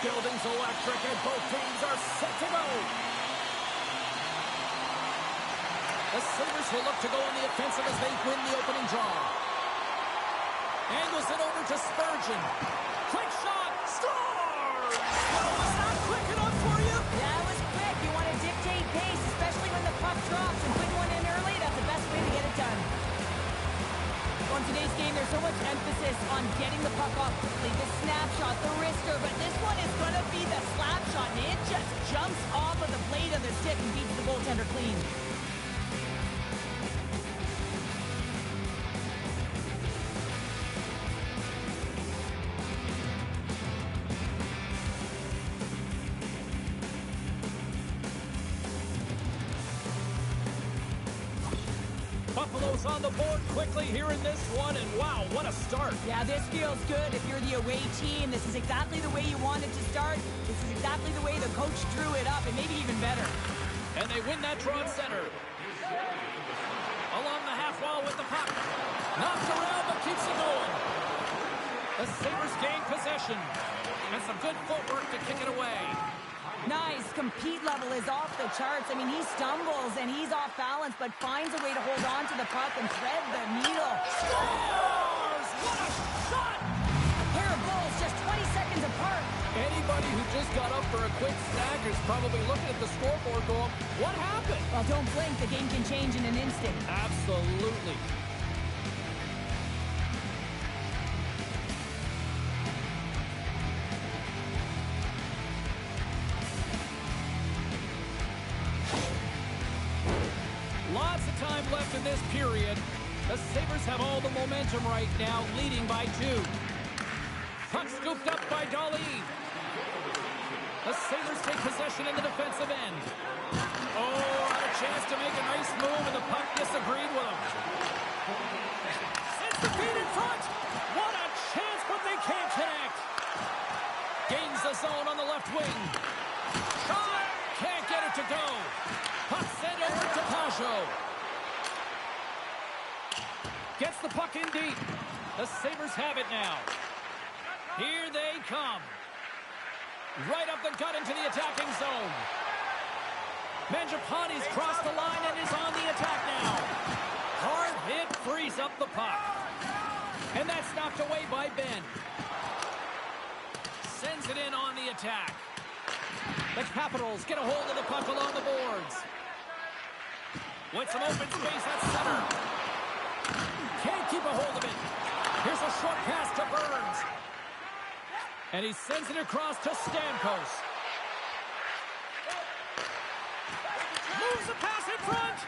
building's electric, and both teams are set to go. The Sabres will look to go on the offensive as they win the opening draw. Angles it over to Spurgeon. Quick shot. Scores! Well, was that quick enough for you? Yeah, it was quick. You want to dictate pace, especially when the puck drops, and put one in early. That's the best way to get it done. On today's game, there's so much emphasis on getting the puck off quickly, the snapshot, the wrister, but this one is going to be the slap shot, and it just jumps off of the blade of the stick and beats the goaltender clean. Buffalo's on the board quickly here in this one, and wow, what a start. Yeah, this feels good if you're the away team. This is exactly the way you wanted to start. This is exactly the way the coach drew it up, and maybe even better. And they win that draw at center. Along the half wall with the puck. Knocked around, but keeps it going. The Sabres gain possession. And some good footwork to kick it away. Nice. Compete level is off the charts. I mean, he stumbles and he's off balance, but finds a way to hold on to the puck and thread the needle. Scores! What a shot! A pair of goals just 20 seconds apart. Anybody who just got up for a quick snack is probably looking at the scoreboard going, what happened? Well, don't blink. The game can change in an instant. Absolutely. Lots of time left in this period. The Sabres have all the momentum right now, leading by 2. Puck scooped up by Dahlin. The Sabres take possession in the defensive end. Oh, had a chance to make a nice move, and the puck disagreed with him. Sends the feet in front. What a chance, but they can't connect. Gains the zone on the left wing. Shot! Can't get it to go. Puck sent over to Pajot. Gets the puck in deep. The Sabres have it now. Here they come. Right up the gut into the attacking zone. Mangiapane's crossed the line and is on the attack now. Hard hit frees up the puck. And that's knocked away by Ben. Sends it in on the attack. The Capitals get a hold of the puck along the boards. With some open space at center. Can't keep a hold of it. Here's a short pass to Burns. And he sends it across to Stamkos. Moves the pass in front.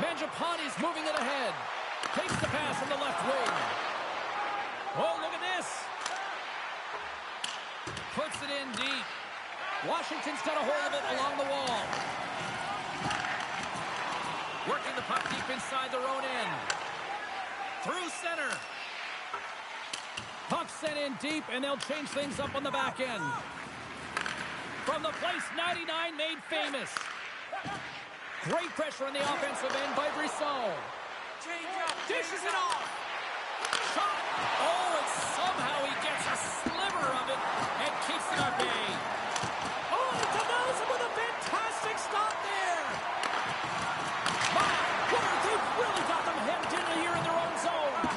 Mangiapane's moving it ahead. Takes the pass from the left wing. Oh, look at this. Puts it in deep. Washington's got a hold of it along the wall. Working the puck deep inside their own end. Through center. Puck sent in deep, and they'll change things up on the back end. From the place 99 made famous. Great pressure on the offensive end by Brisson. Dishes it off. Shot. Oh, and somehow he gets a sliver of it and keeps it at bay. Oh, and denies him with a fantastic stop there. My word, they've really got them hemmed in here in their own zone.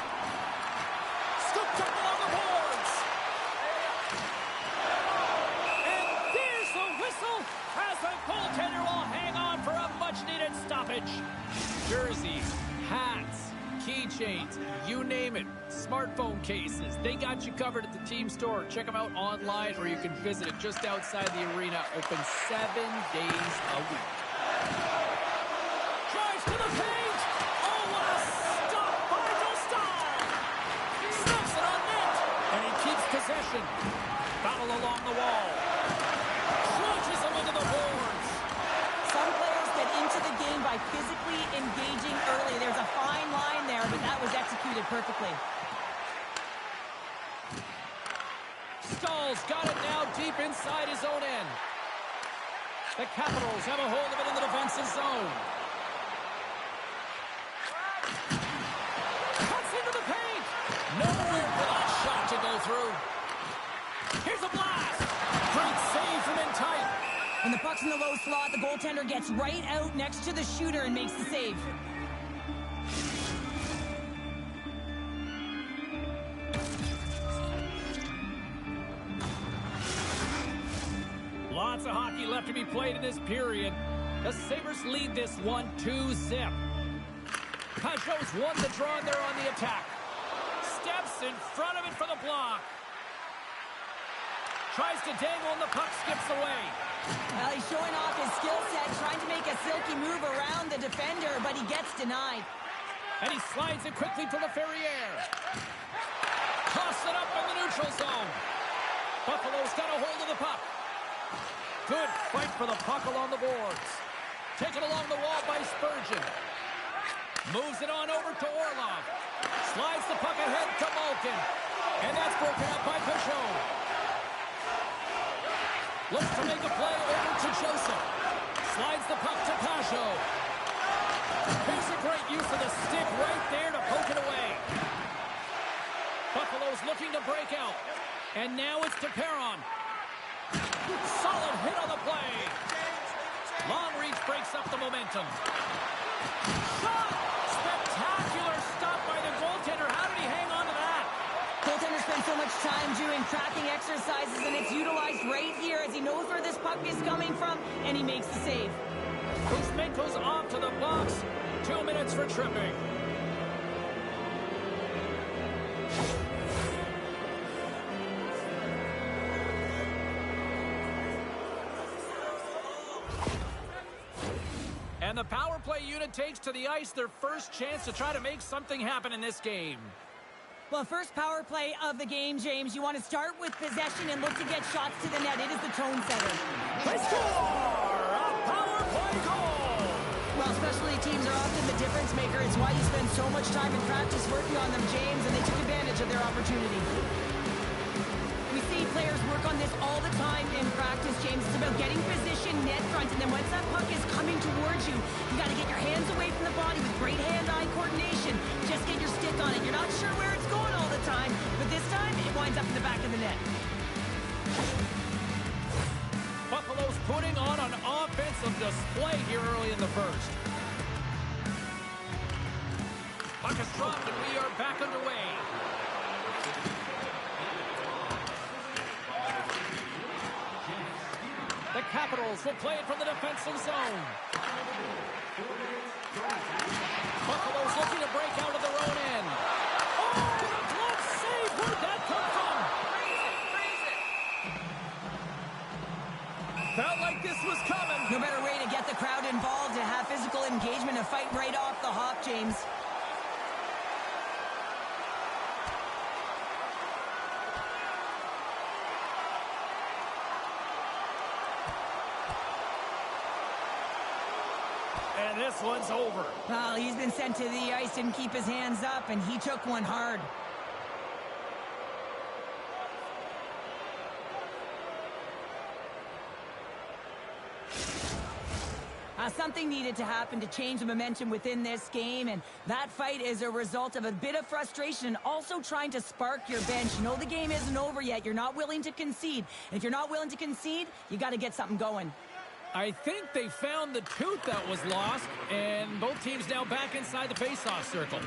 Scooped up along the boards. And there's the whistle as the goaltender will hang on for a much-needed stoppage. Jerseys, hats, keychains, you name it. Smartphone cases, they got you covered at the team store. Check them out online, or you can visit it just outside the arena. Open 7 days a week. Drives to the paint. Oh, what a stop by Dostal. Snaps it on net. And he keeps possession. Battle along the wall. Launches him into the boards. Some players get into the game by physically engaging early. There's a fine line there, but that was executed perfectly. Stahl's got it now deep inside his own end. The Capitals have a hold of it in the defensive zone. Cuts into the paint. Nowhere for puck's in the low slot. The goaltender gets right out next to the shooter and makes the save. Lots of hockey left to be played in this period. The Sabres lead this one 2-0. Pajot's won the draw and they're on the attack. Steps in front of it for the block. Tries to dangle and the puck skips away. Well, he's showing off his skill set, trying to make a silky move around the defender, but he gets denied. And he slides it quickly to Laferriere. Toss it up in the neutral zone. Buffalo's got a hold of the puck. Good fight for the puck along the boards. Taken along the wall by Spurgeon. Moves it on over to Orlov. Slides the puck ahead to Malkin. And that's broken up by Pajot. Looks to make a play over to Joseph. Slides the puck to Pajot. Here's a great use of the stick right there to poke it away. Buffalo's looking to break out. And now it's to Perron. Solid hit on the play. Long reach breaks up the momentum. Shot! Spectacular stop by the goaltender. How did he hang on to that? Goaltender spends so much time doing tracking exercises, and it's utilized right here as he knows where this puck is coming from, and he makes the save. Kuzmenko's off to the box. 2 minutes for tripping. And the power play unit takes to the ice their first chance to try to make something happen in this game. Well, first power play of the game, James. You want to start with possession and look to get shots to the net. It is the tone setter. They score! A power play goal! Well, specialty teams are often the difference maker. It's why you spend so much time in practice working on them, James, and they took advantage of their opportunity. We see players work on this all the time in practice, James. It's about getting position net front, and then once that puck is coming towards you, you got to get your hands away from the body with great hand-eye coordination. Just get your stick on it. You're not sure where it's going all the time, but this time it winds up in the back of the net. Buffalo's putting on an offensive display here early in the first. Puck is dropped and we are back underway. The Capitals will play it from the defensive zone. Buffalo's looking to break out of their own end. Oh, the glove save! Where'd that come from? Felt like this was coming. No better way to get the crowd involved, to have physical engagement, to fight right off the hop, James. And this one's over. Well, he's been sent to the ice, didn't keep his hands up, and he took one hard. Something needed to happen to change the momentum within this game, and that fight is a result of a bit of frustration and also trying to spark your bench. You know the game isn't over yet. You're not willing to concede. And if you're not willing to concede, you got to get something going. I think they found the tooth that was lost, and both teams now back inside the face-off circle.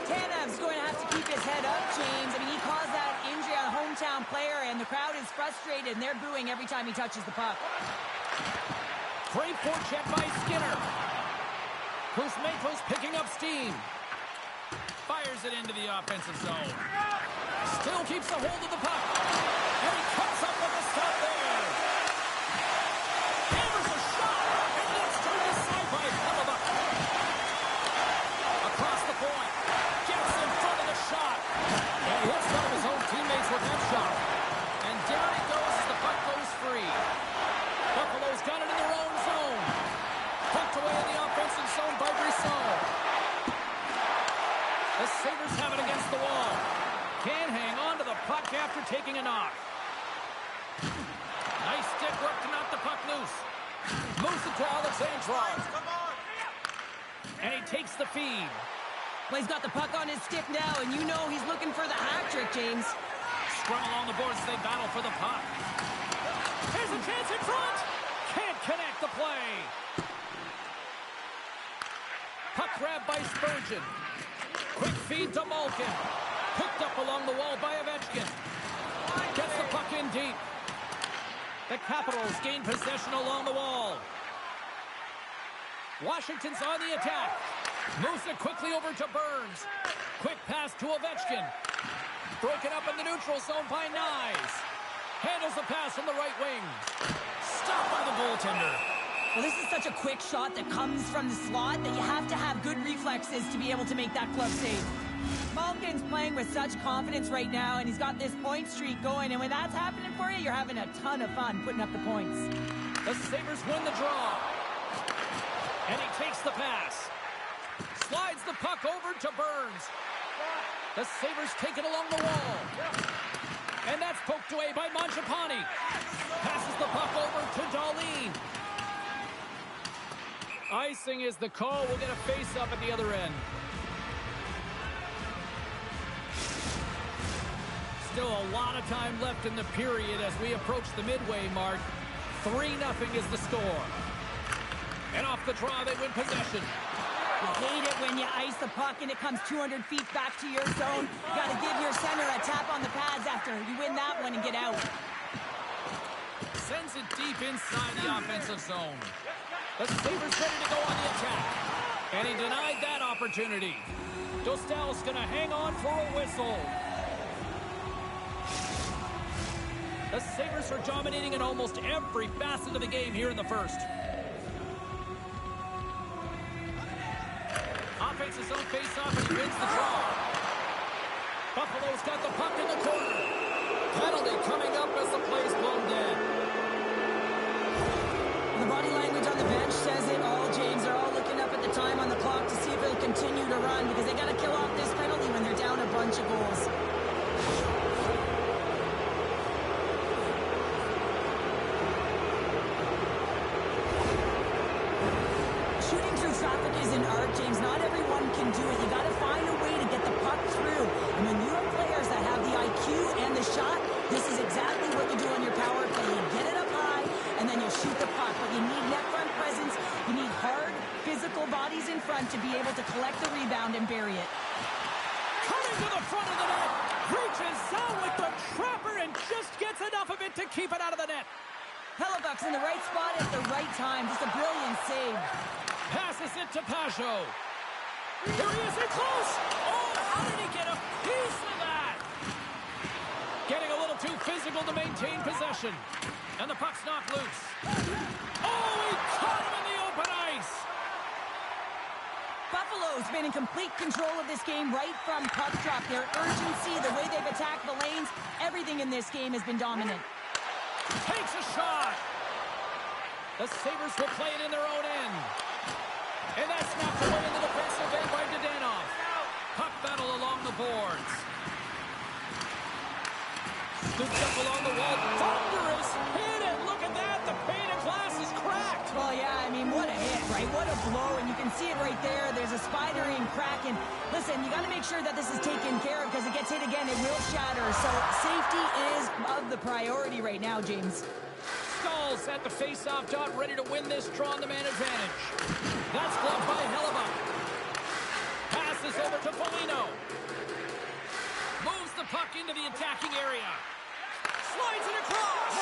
Tanev's going to have to keep his head up, James. I mean, he caused that injury on a hometown player, and the crowd is frustrated, and they're booing every time he touches the puck. Great forecheck by Skinner. Kuzmenko's picking up steam. Fires it into the offensive zone. Still keeps a hold of the puck. And he comes up with a stop there. Hammers a shot. And it's turned to side by Hellebuyck. Across the point. Gets in front of the shot. And he hits one of his own teammates with that shot. And down it goes as the puck goes free. Buffalo's got it in their own zone. Poked away in the offensive zone by Brisson. The Sabres have it against the wall. Can't hang on to the puck after taking a knock. Nice stick work to knock the puck loose. Moves it to Alexandrov. And he takes the feed. Well, he's got the puck on his stick now, and you know he's looking for the hat trick, James. scrum along the boards as they battle for the puck. Here's a chance in front. Can't connect the play. Puck grab by Spurgeon. Quick feed to Malkin. Picked up along the wall by Ovechkin. Gets the puck in deep. The Capitals gain possession along the wall. Washington's on the attack. Moves it quickly over to Burns. Quick pass to Ovechkin. Broken up in the neutral zone by Nyes. Handles the pass from the right wing. Stopped by the goaltender. Well, this is such a quick shot that comes from the slot that you have to have good reflexes to be able to make that glove save. Malkin's playing with such confidence right now, and he's got this point streak going, and when that's happening for you, you're having a ton of fun putting up the points. The Sabres win the draw. And he takes the pass. Slides the puck over to Burns. The Sabres take it along the wall. And that's poked away by Mangiapane. Passes the puck over to Dahlin. Icing is the call. We'll get a face-up at the other end. Still a lot of time left in the period as we approach the midway mark. 3-0 is the score. And off the draw, they win possession. You hate it when you ice the puck and it comes 200 feet back to your zone. You got to give your center a tap on the pads after you win that one and get out. Sends it deep inside the offensive zone. The Sabres ready to go on the attack. And he denied that opportunity. Dostal's going to hang on for a whistle. The Sabres are dominating in almost every facet of the game here in the first. Offenses zone face-off, and he wins the draw. Buffalo's got the puck in the corner. Penalty coming up as the play's blown dead. The body language on the bench says it all, James. They're all looking up at the time on the clock to see if it'll continue to run because they got to kill off this penalty when they're down a bunch of goals. Shooting through traffic is an art, James. Not everyone can do it. You got to find a way to get the puck through. And when you have players that have the IQ and the shot, this is exactly what you do on your power play. You get it up high, and then you shoot the puck. But you need net front presence. You need hard, physical bodies in front to be able to collect the rebound and bury it. Coming to the front of the net. Reaches out with the trapper and just gets enough of it to keep it out of the net. Hellebuck's in the right spot at the right time. Just a brilliant save. Passes it to Pajot. Here he is in close. Oh, how did he get a piece of that? Getting a little too physical to maintain possession. And the puck's knocked loose. Oh, he caught him in the open ice. Buffalo's been in complete control of this game right from puck drop. Their urgency, the way they've attacked the lanes, everything in this game has been dominant. Takes a shot. The Sabres will play it in their own end. And that's snapped away in the defensive end by Dadonov. Puck battle along the boards. Scoops up along the wall. Thunderous hit, and look at that. The pane of glass is cracked. Well, yeah, I mean, what a hit, right? What a blow, and you can see it right there. There's a spidery and crack, and listen, you got to make sure that this is taken care of because it gets hit again, it will shatter. So safety is of the priority right now, James. Skulls at the face-off dot, ready to win this draw on the man advantage. That's blocked by Hellebuck. Passes over to Foligno. Moves the puck into the attacking area. Slides it across.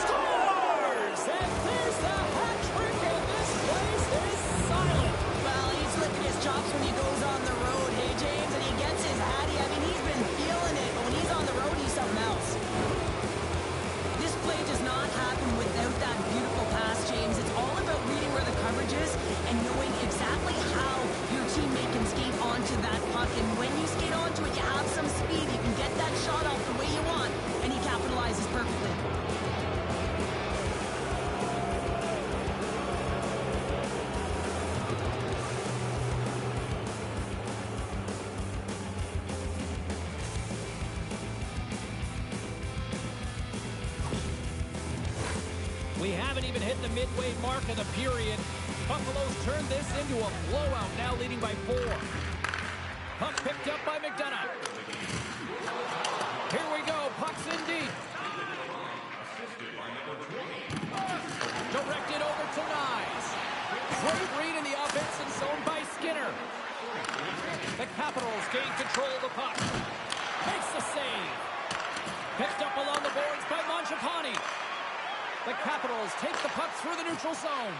Scores! And there's the hat trick, and this place is silent. Well, he's licking his chops when he goes on the road, hey, James, and he gets his hattie. I mean, he's been feeling it, but when he's on the road, he's something else. This play does not happen without that beautiful pass, James. It's all about reading where the coverage is and knowing exactly how your teammate can skate onto that puck. And when you skate onto it, you have some speed. You can get that shot off the way you want, and he capitalizes perfectly. We haven't even hit the midway mark of the period. Buffalo's turned this into a blowout, now leading by 4. Puck picked up by McDonough. Here we go. Puck Great read in the offensive zone by Skinner. The Capitals gain control of the puck. Makes the save. Picked up along the boards by Mangiapane. The Capitals take the puck through the neutral zone.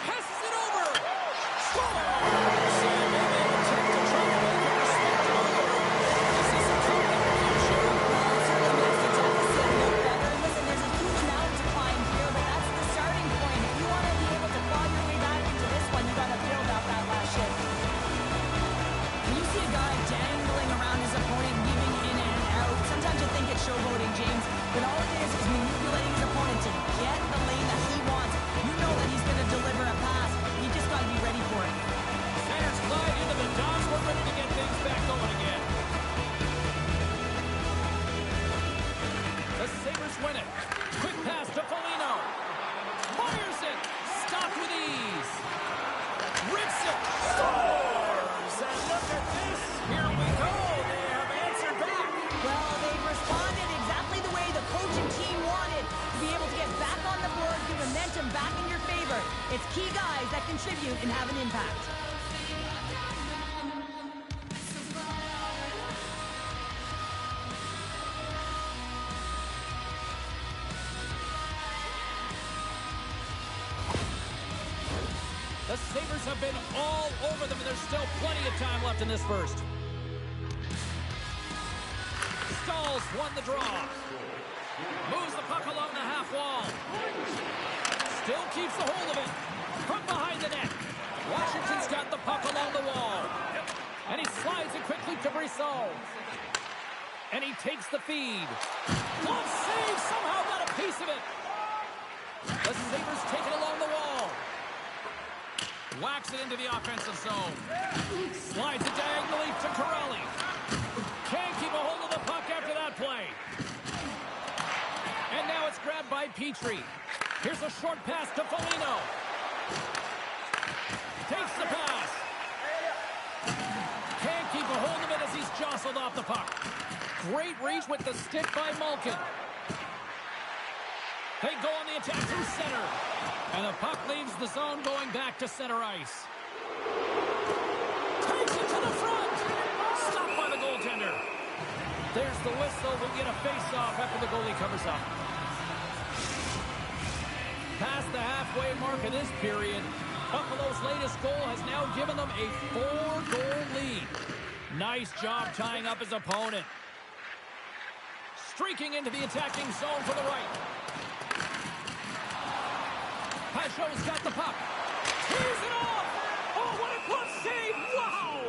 Passes it over. Scores! Showboating, James, but all it is manipulating his opponent to get the lane that he wants. You know that he's going to deliver a pass. You just got to be ready for it. Centers glide into the dots. We're ready to get things back going again. The Sabres win it. Quick pass to Foligno. Fires it. Stopped with ease. Rips it. Scores! And look at this. Here we go. They have answered back. Well, they responded exactly the way the coach and team wanted, to be able to get back on the board, get momentum back in your favor. It's key guys that contribute and have an impact. The Sabres have been all over them, and there's still plenty of time left in this first. Stahls won the draw. Moves the puck along the half wall. Still keeps the hold of it. From behind the net. Washington's got the puck along the wall. And he slides it quickly to Brisson. And he takes the feed. Glove save. Somehow got a piece of it. The Sabres take it along the wall. Whacks it into the offensive zone. Slides it diagonally to Corelli. Can't keep a hold of the puck after that play. And now it's grabbed by Petrie. Here's a short pass to Foligno. Takes the pass. Can't keep a hold of it as he's jostled off the puck. Great reach with the stick by Malkin. They go on the attack through center. And the puck leaves the zone going back to center ice. Takes it to the front. Stopped by the goaltender. There's the whistle. We'll get a face-off after the goalie covers up. Past the halfway mark of this period, Buffalo's latest goal has now given them a 4-goal lead. Nice job tying up his opponent. Streaking into the attacking zone for the right. Pajot's got the puck. Tears it off. Oh, what a glove save. Wow.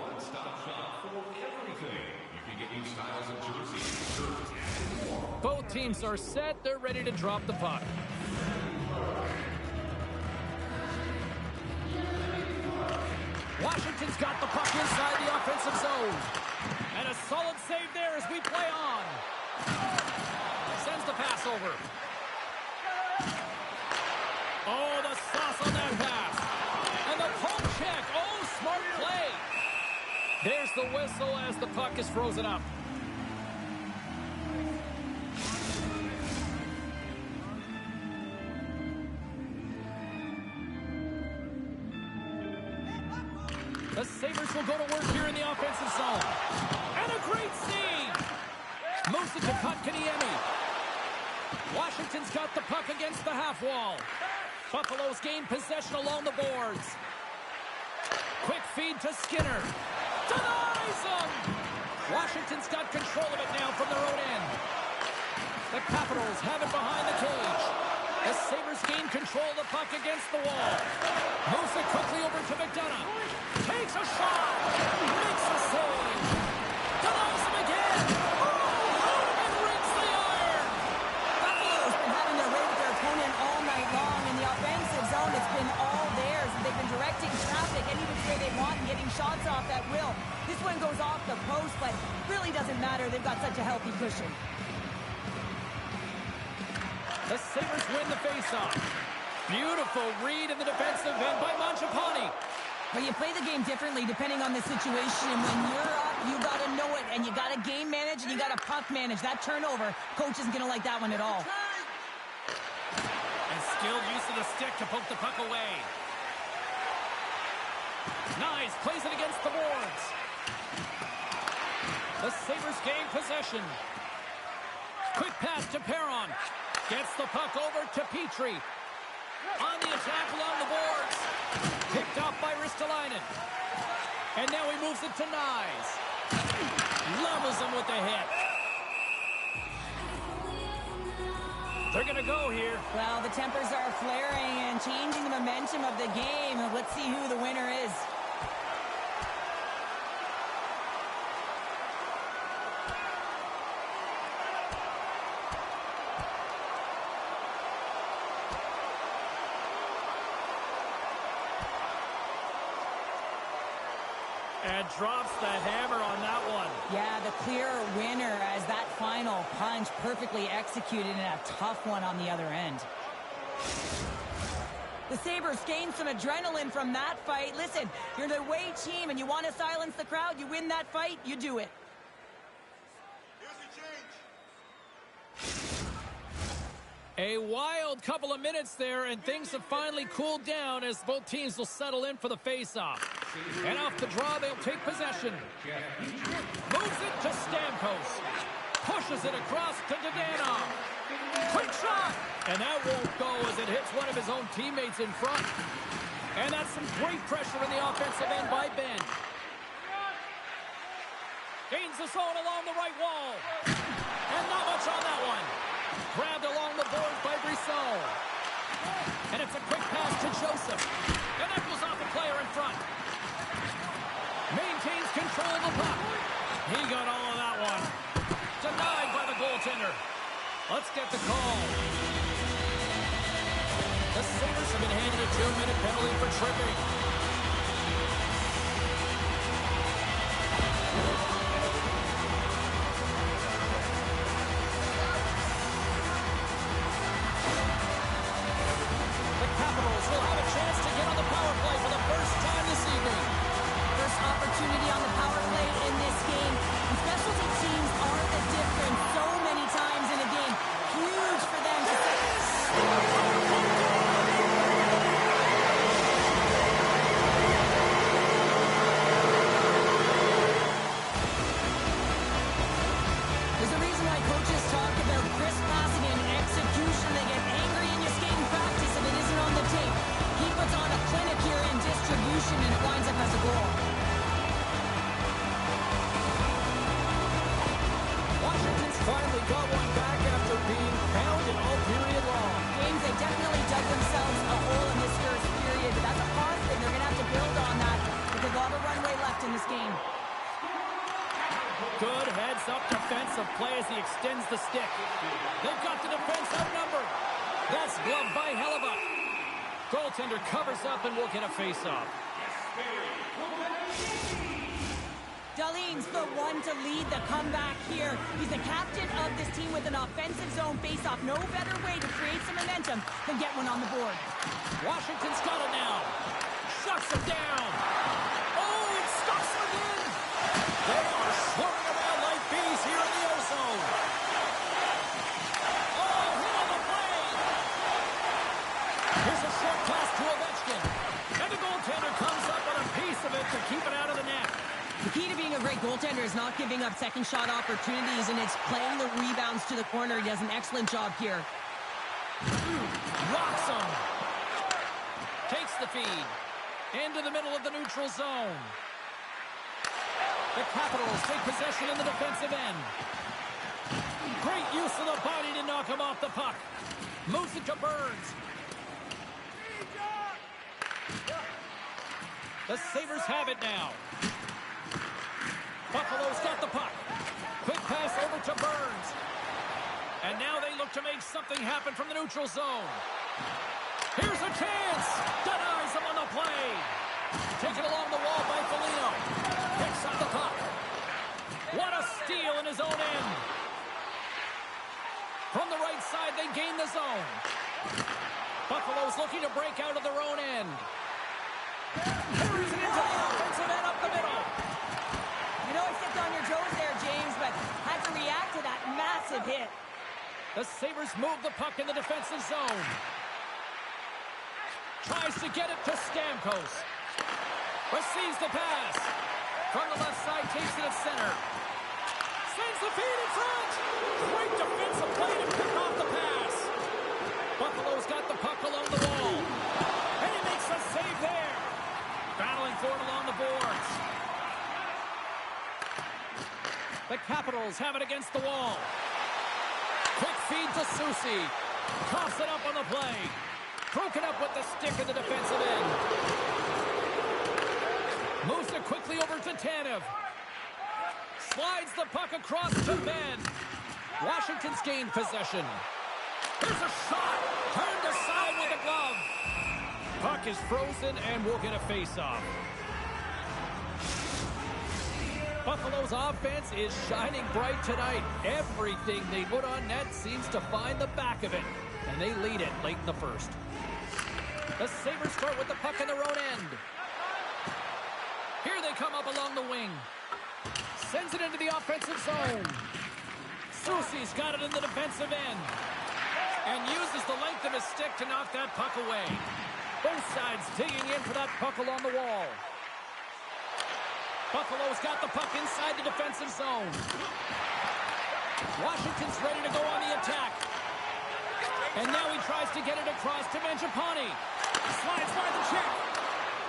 One-stop shop for everything. You can get new styles of jerseys. Both teams are set. They're ready to drop the puck. Washington's got the puck inside the offensive zone. And a solid save there as we play on. Sends the pass over. Oh, the sauce on that pass. And the poke check. Oh, smart play. There's the whistle as the puck is frozen up. The Sabres will go to work here in the offensive zone. And a great save. Moves it to Kotkaniemi. Washington's got the puck against the half wall. Buffalo's gained possession along the boards. Quick feed to Skinner. Denies him! Washington's got control of it now from their own end. The Capitals have it behind the cage. The Sabres gain control of the puck against the wall. Moves it quickly over to McDonough. Takes a shot. Makes a save. Denies him again. Oh, and rings the iron. Buffalo's been having their way with their opponent all night long. In the offensive zone, it's been all theirs. They've been directing traffic any which way they want and getting shots off at will. This one goes off the post, but really doesn't matter. They've got such a healthy cushion. The Sabres win the faceoff. Beautiful read in the defensive end by Mangiapane. But you play the game differently depending on the situation. When you're up, you got to know it, and you got to game manage, and you got to puck manage. That turnover, coach isn't going to like that one at all. And skilled use of the stick to poke the puck away. Nice, plays it against the boards. The Sabres gain possession. Quick pass to Perron. Gets the puck over to Petrie. On the attack along the boards. Picked up by Ristolainen. And now he moves it to Nyes. Levels him with the hit. They're going to go here. Well, the tempers are flaring and changing the momentum of the game. Let's see who the winner is. And drops the hammer on that one. Yeah, the clear winner as that final punch perfectly executed and a tough one on the other end. The Sabres gained some adrenaline from that fight. Listen, you're the away team and you want to silence the crowd. You win that fight, you do it. A wild couple of minutes there, and things have finally cooled down as both teams will settle in for the face-off. And off the draw, they'll take possession. Moves it to Stamkos. Pushes it across to Dadonov. Quick shot! And that won't go as it hits one of his own teammates in front. And that's some great pressure in the offensive end by Ben. Gains the zone along the right wall. And not much on that one. Grabbed along the boards by Brisson. And it's a quick pass to Joseph. And that goes off the player in front. Maintains control of the puck. He got all of that one. Denied by the goaltender. Let's get the call. The Sabres have been handed a 2-minute penalty for tripping. The Capitals will have a chance to get on the power play for the first time this evening. First opportunity on the power play in this game. And specialty teams are the difference so many times in a game. Huge for them to say. There's a reason why coaches talk about crisp passing and execution. They get angry in your skating practice if it isn't on the tape. He puts on a clinic here in distribution and it winds up as a goal. Washington's finally got one back after being pounded all period long. Games, they definitely dug themselves a hole in this first period, but that's a positive. They're going to have to build on that because they'll have a runway left in this game. Good heads-up defensive play as he extends the stick. They've got the defense outnumbered. That's gloved by Hellebuck. Goaltender covers up and will get a face-off. Dahlin's the one to lead the comeback here. He's the captain of this team with an offensive zone face-off. No better way to create some momentum than get one on the board. Washington's got it now. Shuts it down. Oh, it stops again. They are swirling around like bees here in the ozone. Oh, hit on the blade. Here's a short pass to Ovechkin. And the goaltender comes up with a piece of it to keep it out of the net. The key to being a great goaltender is not giving up second shot opportunities, and it's playing the rebounds to the corner. He does an excellent job here. Rocks him. Takes the feed. Into the middle of the neutral zone. The Capitals take possession in the defensive end. Great use of the body to knock him off the puck. Moves it to Burns. The Sabres have it now. Buffalo's got the puck. Quick pass over to Burns. And now they look to make something happen from the neutral zone. Here's a chance. Denies him on the play. Taken along the wall by Foligno. Picks up the puck. What a steal in his own end. From the right side, they gain the zone. Buffalo's looking to break out of their own end. Carries it into the offensive end up the middle. You know I stepped on your toes there, James, but had to react to that massive hit. The Sabres move the puck in the defensive zone. Tries to get it to Stamkos. Receives the pass. From the left side, takes it at center. Sends the feed in front. Great defensive play to pick off the pass. Buffalo's got the puck along the wall. And he makes a save there. Battling for it along the boards. The Capitals have it against the wall. Quick feed to Soucy. Coughs it up on the play. Broken up with the stick in the defensive end. Moves it quickly over to Tanev. Slides the puck across to Ben. Washington's gained possession. There's a shot. Turned aside with a glove. Puck is frozen and we'll get a face-off. Buffalo's offense is shining bright tonight. Everything they put on net seems to find the back of it. And they lead it late in the first. The Sabres start with the puck in their own end. Here they come up along the wing. Sends it into the offensive zone. Soucy's got it in the defensive end. And uses the length of his stick to knock that puck away. Both sides digging in for that puck along the wall. Buffalo's got the puck inside the defensive zone. Washington's ready to go on the attack. And now he tries to get it across to Mangiapane. Slides by the check.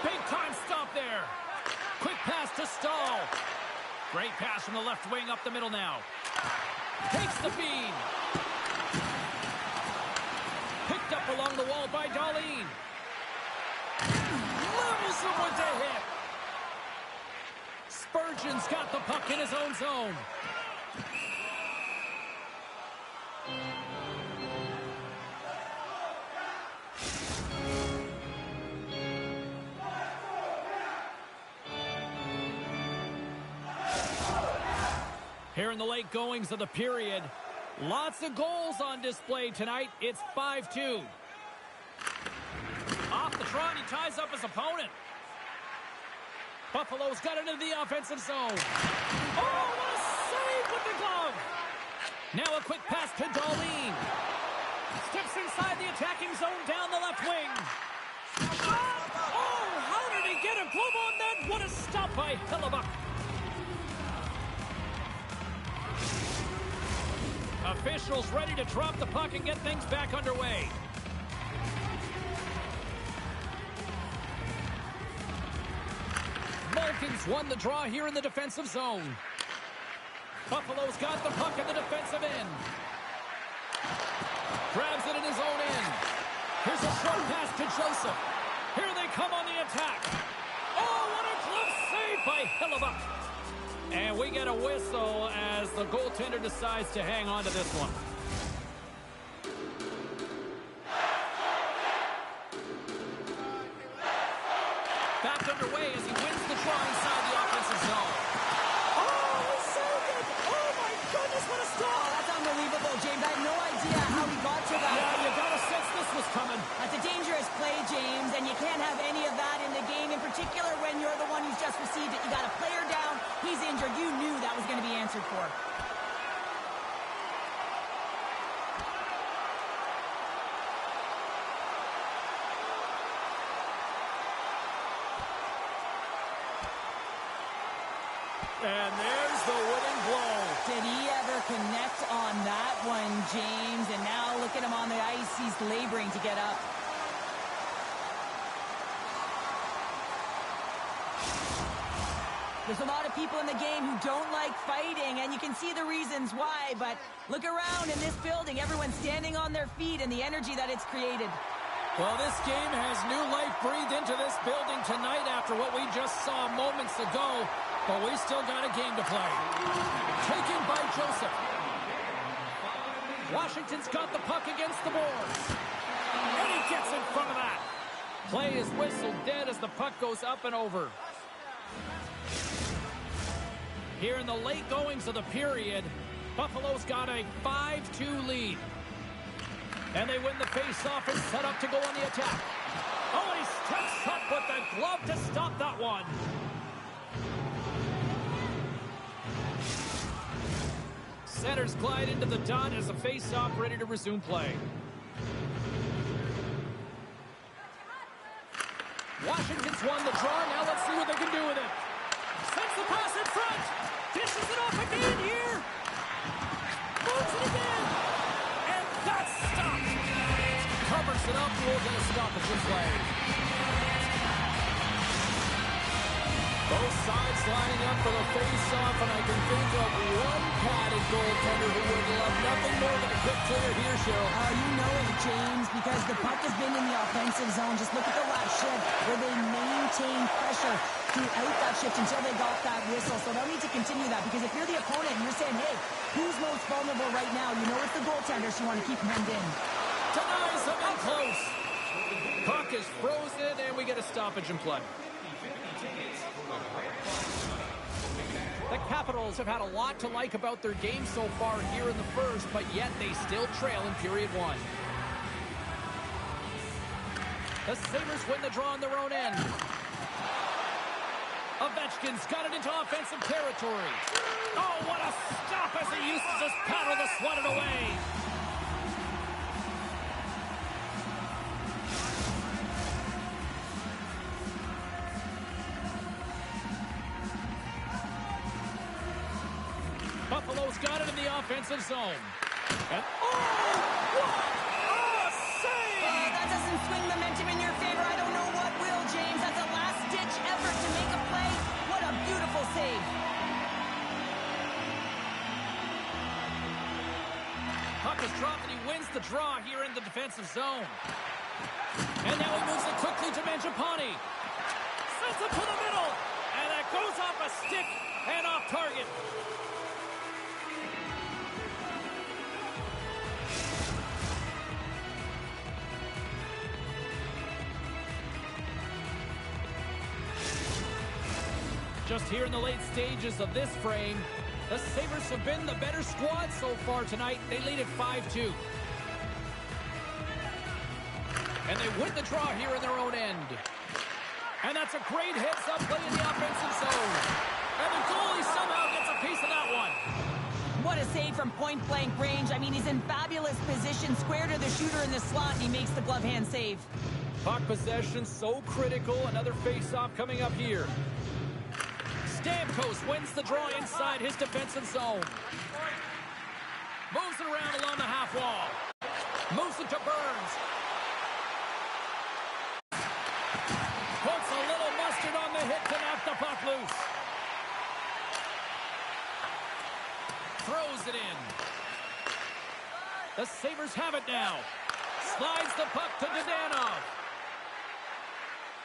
Big time stop there. Quick pass to Stahl. Great pass from the left wing up the middle now. Takes the feed. Picked up along the wall by Dahlin. Levels him with the hit. Spurgeon's got the puck in his own zone. Here in the late goings of the period, lots of goals on display tonight. It's 5-2. Off the trot, he ties up his opponent. Buffalo's got it into the offensive zone. Oh, what a save with the glove! Now a quick pass to Dahlin. Steps inside the attacking zone down the left wing. Oh, how did he get a glove on that? What a stop by Hellebuyck. Officials ready to drop the puck and get things back underway. Malkin's won the draw here in the defensive zone. Buffalo's got the puck in the defensive end. Grabs it in his own end. Here's a short pass to Joseph. Here they come on the attack. Oh, what a glove save by Hellebuyck. And we get a whistle as the goaltender decides to hang on to this one. Back underway as he wins the draw inside the offensive zone. Oh, he saved it! Oh, my goodness, what a stop! Oh, that's unbelievable, James. I had no idea how he got to that. Yeah, you got a sense this was coming. That's a dangerous play, James, and you can't have any of that in the game, in particular when you're the one who's just received it. You got a player down, he's injured. You knew that was going to be answered for. And there's the winning blow. Did he ever connect on that one, James? And now look at him on the ice. He's laboring to get up. There's a lot of people in the game who don't like fighting, and you can see the reasons why, but look around in this building. Everyone's standing on their feet and the energy that it's created. Well, this game has new life breathed into this building tonight after what we just saw moments ago, but we still got a game to play. Taken by Joseph. Washington's got the puck against the boards. And he gets in front of that. Play is whistled dead as the puck goes up and over. Here in the late goings of the period, Buffalo's got a 5-2 lead. And they win the face-off and set up to go on the attack. Oh, he steps up with the glove to stop that one. Centers glide into the dot as a face-off ready to resume play. Washington's Sabres won the draw. Now let's see what they can do with it. Sends the pass in front. Dishes it off again here. Moves it again. And that's stopped. Covers it up. We'll get a stoppage in play. Both sides lining up for the face-off, and I can think of one padded goaltender who would love nothing more than a quick clear here, Cheryl. You know it, James, because the puck has been in the offensive zone. Just look at the last shift where they maintained pressure throughout that shift until they got that whistle. So they'll need to continue that, because if you're the opponent and you're saying, hey, who's most vulnerable right now? You know it's the goaltender, so you want to keep him hemmed in. Denies him in close. Puck is frozen, and we get a stoppage in play. The Capitals have had a lot to like about their game so far here in the first, but yet they still trail in period one. The Sabres win the draw on their own end. Ovechkin's got it into offensive territory. Oh, what a stop as he uses his paddle to swat it away. Buffalo's got it in the offensive zone. And, what a save! That doesn't swing momentum in your favor. I don't know what will, James. That's a last-ditch effort to make a play. What a beautiful save. Puck is dropped, and he wins the draw here in the defensive zone. And now he moves it quickly to Mangiapane. Sends it to the middle. And that goes off a stick and off target. Just here in the late stages of this frame, the Sabres have been the better squad so far tonight. They lead at 5-2. And they win the draw here in their own end. And that's a great heads-up play in the offensive zone. And the goalie somehow gets a piece of that one. What a save from point-blank range. I mean, he's in fabulous position, square to the shooter in the slot, and he makes the glove hand save. Puck possession so critical. Another face-off coming up here. Stamkos wins the draw inside his defensive zone. Moves it around along the half wall. Moves it to Burns. Puts a little mustard on the hit to knock the puck loose. Throws it in. The Sabres have it now. Slides the puck to Dadonov.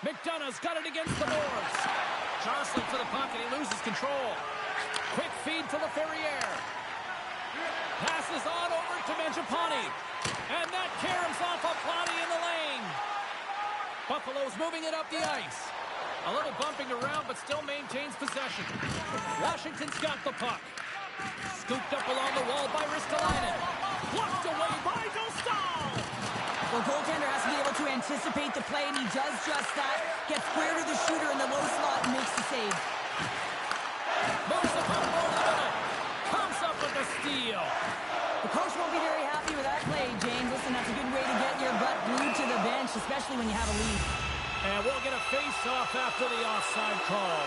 McDonough's got it against the boards. Jostling to the puck, and he loses control. Quick feed to Laferriere. Passes on over to Mangiapane. And that caroms off a Plotty in the lane. Buffalo's moving it up the ice. A little bumping around, but still maintains possession. Washington's got the puck. Scooped up along the wall by Ristolainen. Blocked away by Dostal. The goaltender has to be able to anticipate the play, and he does just that. Gets square to the shooter in the low slot and makes the save. Moves the puck over the middle. Comes up with the steal. The coach won't be very happy with that play, James. Listen, that's a good way to get your butt glued to the bench, especially when you have a lead. And we'll get a face-off after the offside call.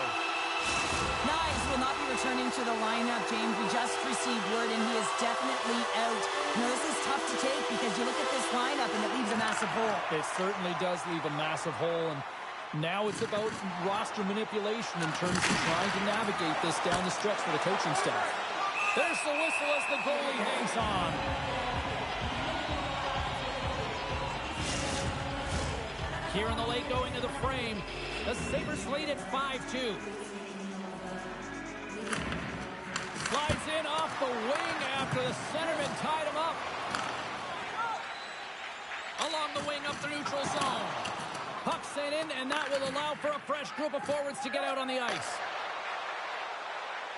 Knives will not be returning to the lineup, James. We just received word, and he is definitely out. You know, this is tough to take because you look at this lineup, and it leaves a massive hole. It certainly does leave a massive hole, and now it's about roster manipulation in terms of trying to navigate this down the stretch for the coaching staff. There's the whistle as the goalie hangs on. Here in the late going of the frame, the Sabres lead at 5-2. Slides in off the wing after the centerman tied him up. Along the wing up the neutral zone. Puck sent in, and that will allow for a fresh group of forwards to get out on the ice.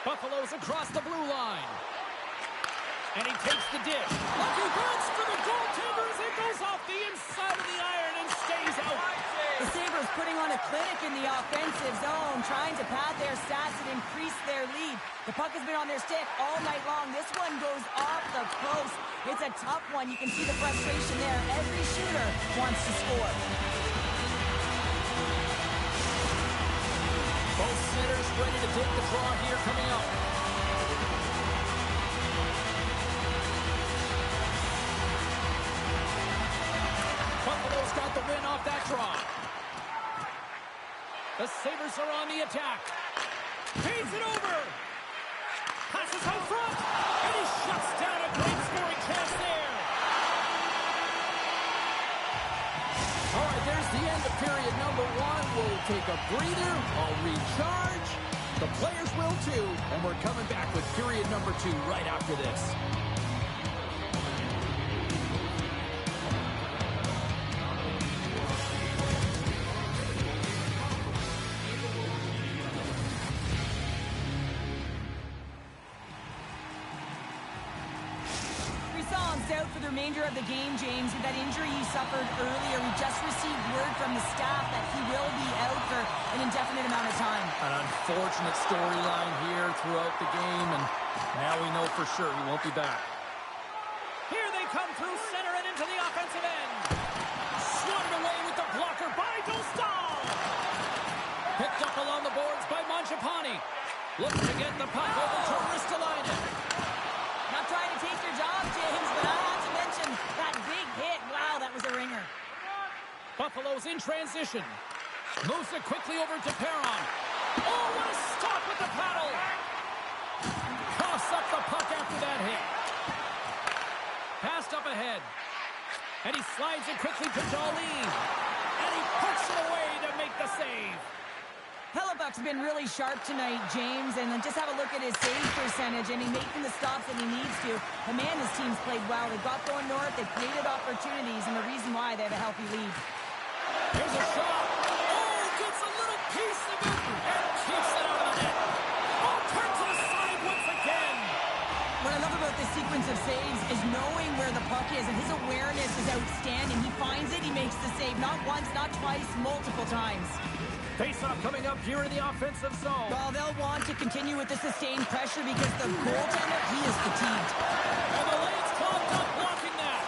Buffalo's across the blue line. And he takes the dish. Lucky runs for the goaltender as it goes off the inside of the iron and stays out. The Sabres putting on a clinic in the offensive zone, trying to pad their stats and increase their lead. The puck has been on their stick all night long. This one goes off the post. It's a tough one. You can see the frustration there. Every shooter wants to score. Both centers ready to take the draw here coming up. Buffalo's got the win off that draw. The Sabres are on the attack. Feeds it over. Passes out front. And he shuts down a great scoring chance there. All right, there's the end of period number one. We'll take a breather. I'll recharge. The players will too. And we're coming back with period number two right after this. Out for the remainder of the game, James, with that injury he suffered earlier. We just received word from the staff that he will be out for an indefinite amount of time. An unfortunate storyline here throughout the game, and now we know for sure he won't be back. Here they come through center and into the offensive end. Swatted away with the blocker by Dostal. Picked up along the boards by Mangiapane. Looks to get the puck over to Ristolainen. Not trying to take your job, James, but I have to mention that big hit. Wow, that was a ringer. Buffalo's in transition. Moves it quickly over to Perron. Oh, what a stop with the paddle. Coughs up the puck after that hit. Passed up ahead. And he slides it quickly to Darlene. And he puts it away to make the save. Hellebuck's been really sharp tonight, James, and then just have a look at his save percentage, and he's making the stops that he needs to. The man, his team's played well. They've got going north. They've created opportunities, and the reason why they have a healthy lead. Here's a shot. Oh, gets a little piece of it and keeps it out of the net. Oh, turns to the side once again. What I love about this sequence of saves is knowing where the puck is, and his awareness is outstanding. He finds it, he makes the save. Not once, not twice, multiple times. Face-off coming up here in the offensive zone. Well, they'll want to continue with the sustained pressure because the goaltender, he is fatigued. And the lane's clogged up blocking that.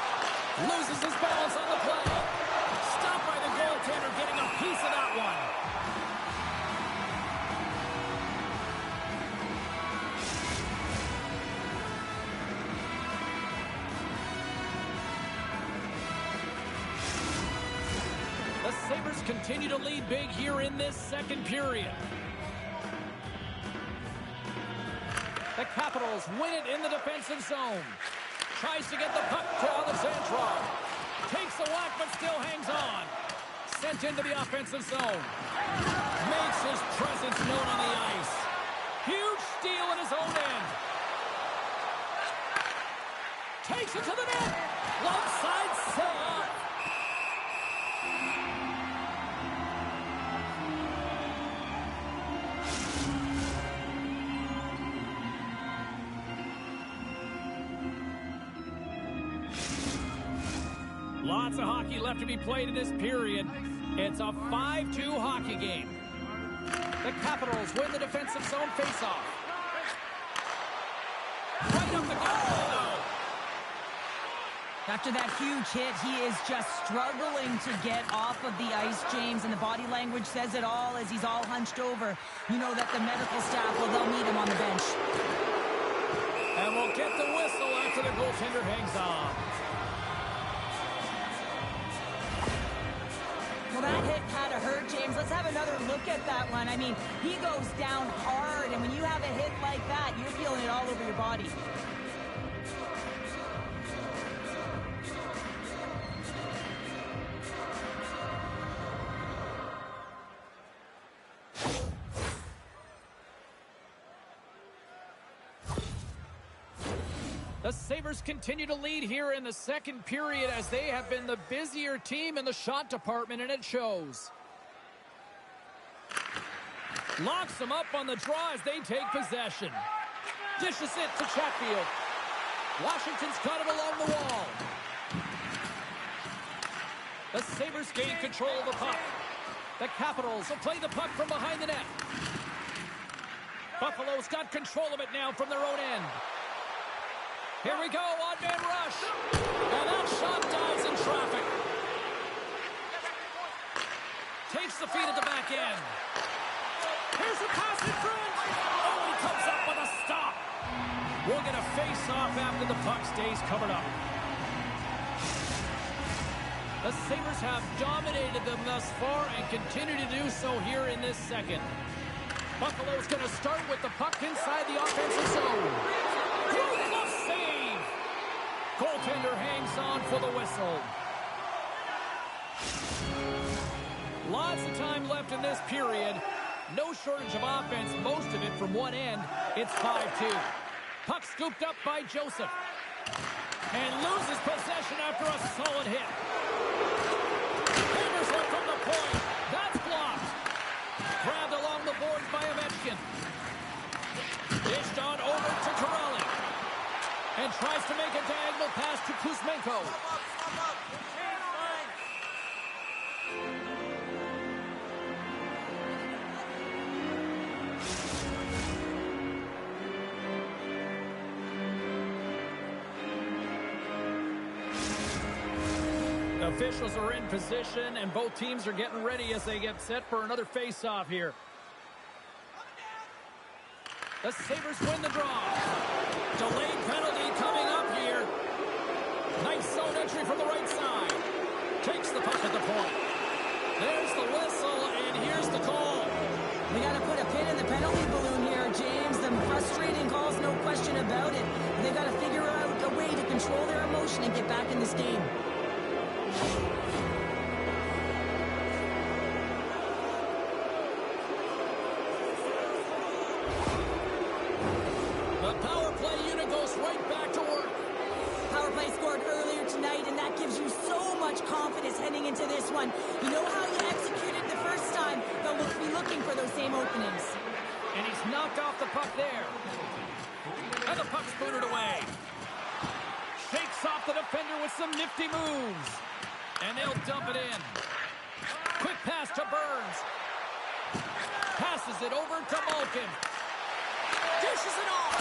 Loses his balance on the play. Stopped by the goaltender getting a piece of that one. The Sabres continue to lead big here in this second period. The Capitals win it in the defensive zone. Tries to get the puck to Alexandrov. Takes a whack but still hangs on. Sent into the offensive zone. Makes his presence known on the ice. Huge steal at his own end. Takes it to the net. Left side save. Lots of hockey left to be played in this period. It's a 5-2 hockey game. The Capitals win the defensive zone faceoff. Right up the goal. After that huge hit, he is just struggling to get off of the ice, James, and the body language says it all as he's all hunched over. You know that the medical staff, well, they'll need him on the bench. And we'll get the whistle after the goaltender hangs on. Well, that hit had to hurt, James. Let's have another look at that one. I mean, he goes down hard, and when you have a hit like that, you're feeling it all over your body. The Sabres continue to lead here in the second period as they have been the busier team in the shot department, and it shows. Locks them up on the draw as they take possession. Dishes it to Chatfield. Washington's got it along the wall. The Sabres gain control of the puck. The Capitals will play the puck from behind the net. Buffalo's got control of it now from their own end. Here we go, odd-man rush. And that shot dives in traffic. Takes the feed at the back end. Here's a pass in front. Oh, he comes up with a stop. We'll get a face-off after the puck stays covered up. The Sabres have dominated them thus far and continue to do so here in this second. Buffalo's going to start with the puck inside the offensive zone. Beautiful save. Goaltender hangs on for the whistle. Lots of time left in this period. No shortage of offense, most of it from one end. It's 5-2. Puck scooped up by Joseph. And loses possession after a solid hit. Hammers one from the point. That's blocked. Grabbed along the boards by Ovechkin. Dished on over to Corrali. And tries to make a diagonal pass to Kuzmenko. Officials are in position, and both teams are getting ready as they get set for another face-off here. The Sabres win the draw. Delayed penalty coming up here. Nice zone entry from the right side. Takes the puck at the point. There's the whistle, and here's the call. We got to put a pin in the penalty balloon here, James. The frustrating calls, no question about it. They've got to figure out a way to control their emotion and get back in this game. The power play unit goes right back to work. Power play scored earlier tonight, and that gives you so much confidence heading into this one. You know how you executed the first time, they'll be looking for those same openings. And he's knocked off the puck there. And the puck's booted away. Shakes off the defender with some nifty moves. And they'll dump it in. Quick pass to Burns. Passes it over to Malkin. Dishes it off.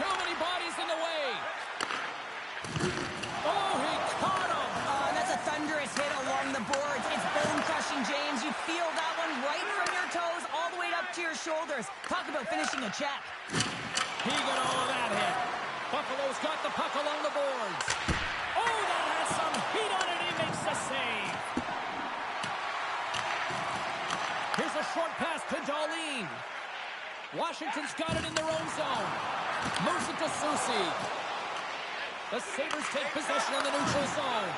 Too many bodies in the way. Oh, he caught him. That's a thunderous hit along the boards. It's bone-crushing, James. You feel that one right from your toes all the way up to your shoulders. Talk about finishing a check. He got all of that hit. Buffalo's got the puck along the boards. Oh, that has some heat on it. He makes the save. Here's a short pass to Darlene. Washington's got it in their own zone. Moves it to Soucy. The Sabres take possession in the neutral zone.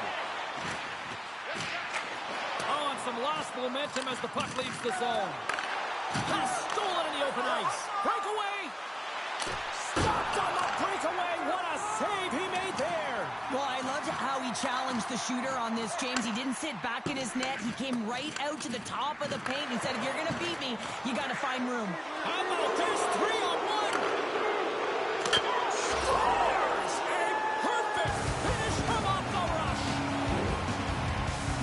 Oh, and some lost momentum as the puck leaves the zone. Pass stolen in the open ice. Breakaway. Stopped on the breakaway. What a save he made there. Well, I loved how he challenged the shooter on this, James. He didn't sit back in his net. He came right out to the top of the paint and said, if you're going to beat me, you got to find room. How about this 3-on-1? Scores! A perfect finish from off the rush.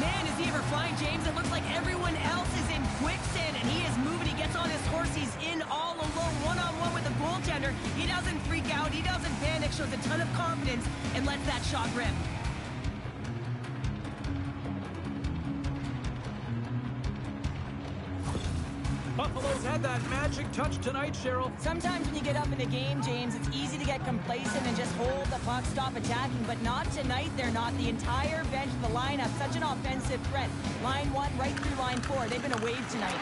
Man, is he ever flying, James? It looks like everyone else is in quicksand, and he is moving. He gets on his horse. He's in all alone, one-on-one with the goaltender. He doesn't freak out. He doesn't panic. Shows a ton of confidence and lets that shot rip. Buffalo's had that magic touch tonight, Cheryl. Sometimes when you get up in a game, James, it's easy to get complacent and just hold the puck, stop attacking, but not tonight. They're not. The entire bench, the lineup, such an offensive threat. Line 1 right through line 4. They've been a wave tonight.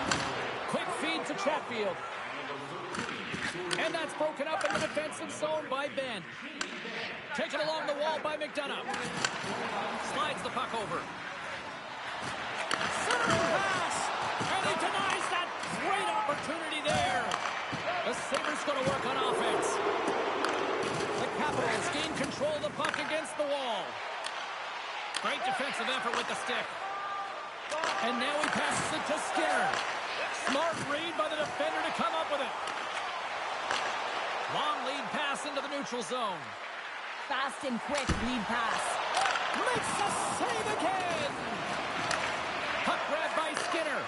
Quick feed to Chatfield. And that's broken up in the defensive zone by Ben. Taken along the wall by McDonough. Slides the puck over. Centering pass. And he denies that great opportunity there. The Sabres going to work on offense. The Capitals gain control of the puck against the wall. Great defensive effort with the stick. And now he passes it to Skinner. Smart read by the defender to come up with it. Long lead pass into the neutral zone. Fast and quick lead pass. Makes the save again. Puck grab by Skinner.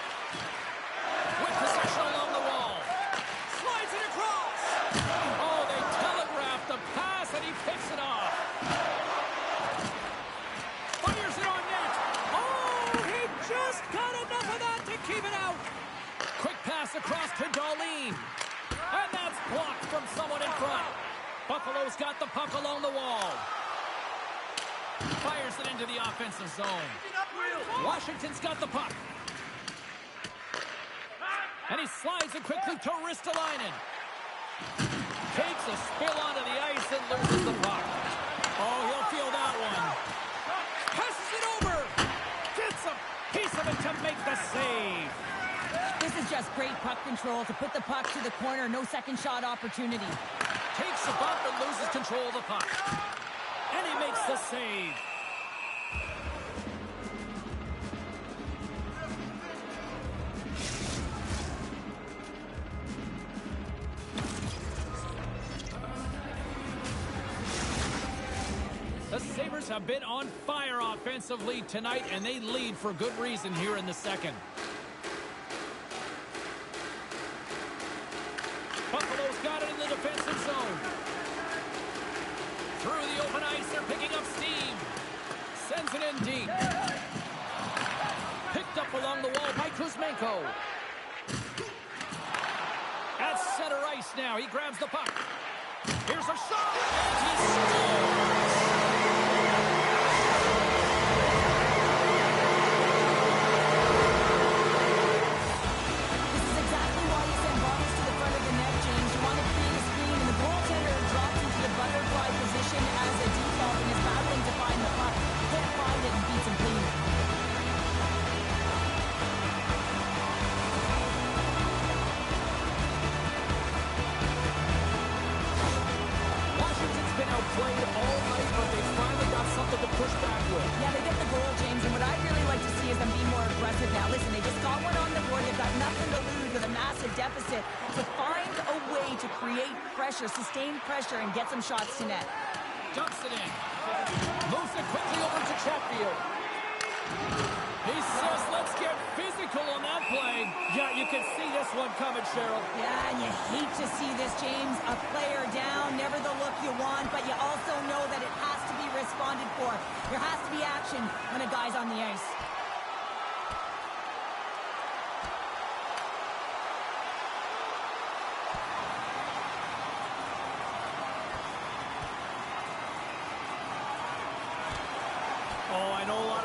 With possession along the wall. Slides it across. Oh, they telegraphed the pass and he picks it off. Fires it on net. Oh, he just got enough of that to keep it out. Quick pass pass across to Darlene. And that's blocked from someone in front. Buffalo's got the puck along the wall. Fires it into the offensive zone. Washington's got the puck. And he slides it quickly to Ristolainen. Takes a spill onto the ice and loses the puck. Oh, he'll feel that one. Passes it over. Gets a piece of it to make the save. This is just great puck control to put the puck to the corner. No second shot opportunity. Takes a bump and loses control of the puck. And he makes the save. The Sabres have been on fire offensively tonight, and they lead for good reason here in the second. Buffalo's got it in the defensive zone. Through the open ice, they're picking up steam. Sends it in deep. Picked up along the wall by Kuzmenko. At center ice now, he grabs the puck. Here's a shot, and he scores! Sustained pressure and get some shots to net. Dumps it in. Moves it quickly over to Chatfield. He says, let's get physical on that play. Yeah, you can see this one coming, Cheryl. Yeah, and you hate to see this, James. A player down, never the look you want, but you also know that it has to be responded for. There has to be action when a guy's on the ice.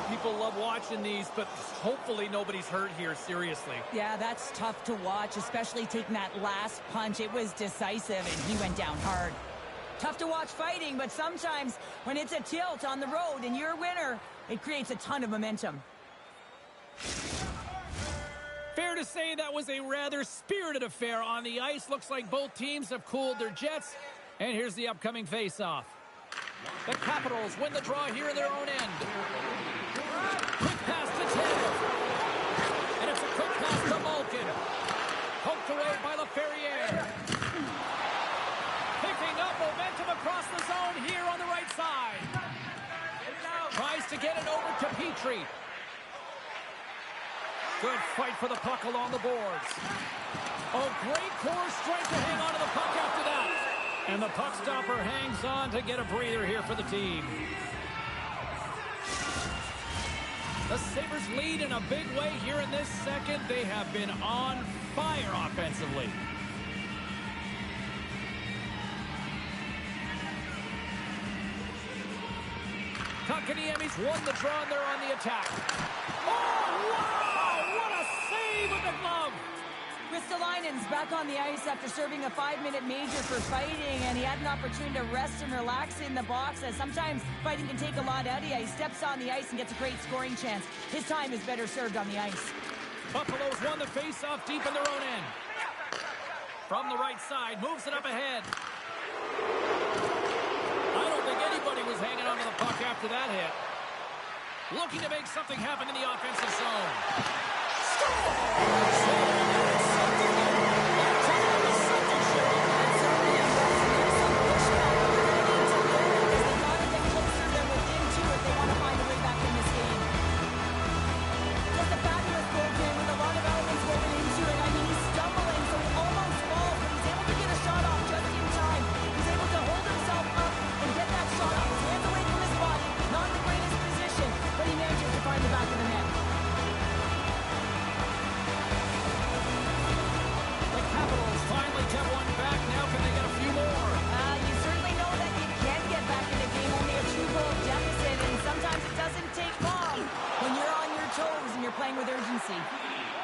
People love watching these, but hopefully nobody's hurt here, seriously. Yeah, that's tough to watch, especially taking that last punch. It was decisive, and he went down hard. Tough to watch fighting, but sometimes when it's a tilt on the road and you're a winner, it creates a ton of momentum. Fair to say that was a rather spirited affair on the ice. Looks like both teams have cooled their jets. And here's the upcoming face-off. The Capitals win the draw here in their own end. Quick pass to Taylor. And it's a quick pass to Malkin. Poked away by LaFerriere. Picking up momentum across the zone here on the right side. Tries to get it over to Petrie. Good fight for the puck along the boards. Oh, great core strength to hang on to the puck after that. And the puck stopper hangs on to get a breather here for the team. The Sabres lead in a big way here in this second. They have been on fire offensively. Kotkaniemi's won the draw and they're on the attack. Oh, wow! What a save with the glove! Ristolainen's back on the ice after serving a 5-minute major for fighting, and he had an opportunity to rest and relax in the box, as sometimes fighting can take a lot out of you. He steps on the ice and gets a great scoring chance. His time is better served on the ice. Buffalo's won the face-off deep in their own end. From the right side, moves it up ahead. I don't think anybody was hanging on to the puck after that hit. Looking to make something happen in the offensive zone. Score!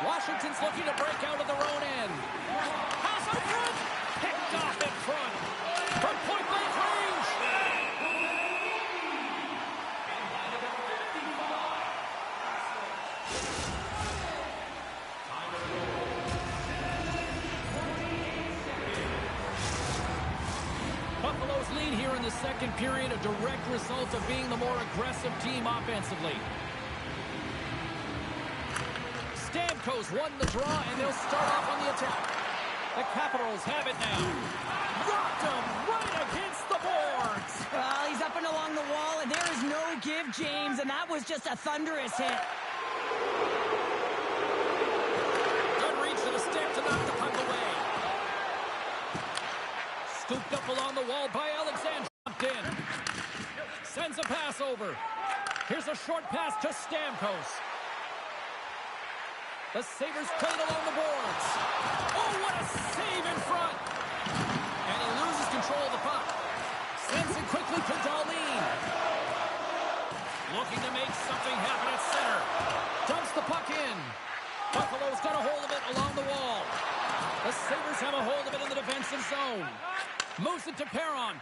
Washington's looking to break out of their own end. Pass out front. Picked off in front. From point-blank range. Buffalo's lead here in the second period, a direct result of being the more aggressive team offensively. Stamkos won the draw, and they'll start off on the attack. The Capitals have it now. Rocked him right against the boards. Well, he's up and along the wall, and there is no give, James, and that was just a thunderous hit. Good reach to the stick to knock the puck away. Scooped up along the wall by Alexander. Jumped in. Sends a pass over. Here's a short pass to Stamkos. The Sabres played along the boards. Oh, what a save in front. And he loses control of the puck. Sends it quickly to Darlene. Looking to make something happen at center. Dumps the puck in. Buffalo's got a hold of it along the wall. The Sabres have a hold of it in the defensive zone. Moves it to Perron.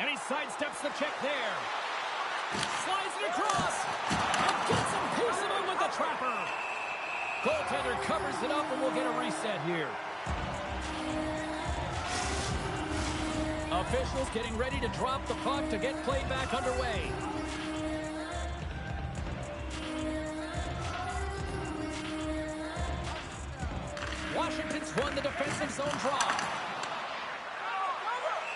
And he sidesteps the check there. Slides it across. And gets a piece of it with the trapper. Goaltender covers it up, and we'll get a reset here. Officials getting ready to drop the puck to get play back underway. Washington's won the defensive zone draw.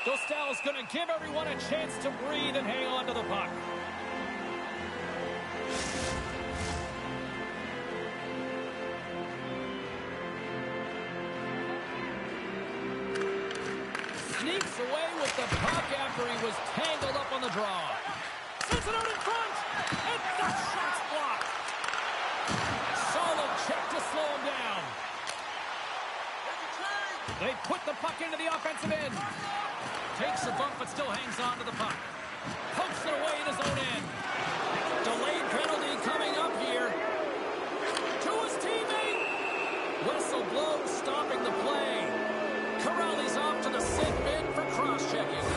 Dostal's going to give everyone a chance to breathe and hang on to the puck. Sneaks away with the puck after he was tangled up on the draw. Sends it out in front, and that shot's blocked. Solid check to slow him down. They put the puck into the offensive end. Takes a bump, but still hangs on to the puck. Pokes it away in his own end. Delayed penalty coming up here. To his teammate. Whistle blows, stopping the play. Corrales off to the sit bin for cross-checking.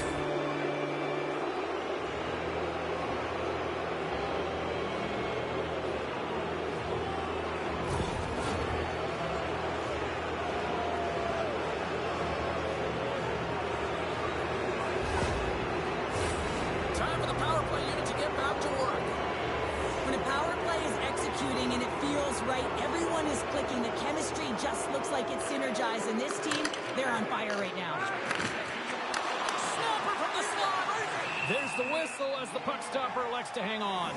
Time for the power play unit to get back to work. When a power play is executing and it feels right, everyone is clicking. The chemistry just looks like it's synergized, and this team, they're on fire right now. Snapper from the slot. There's the whistle as the puck stopper elects to hang on.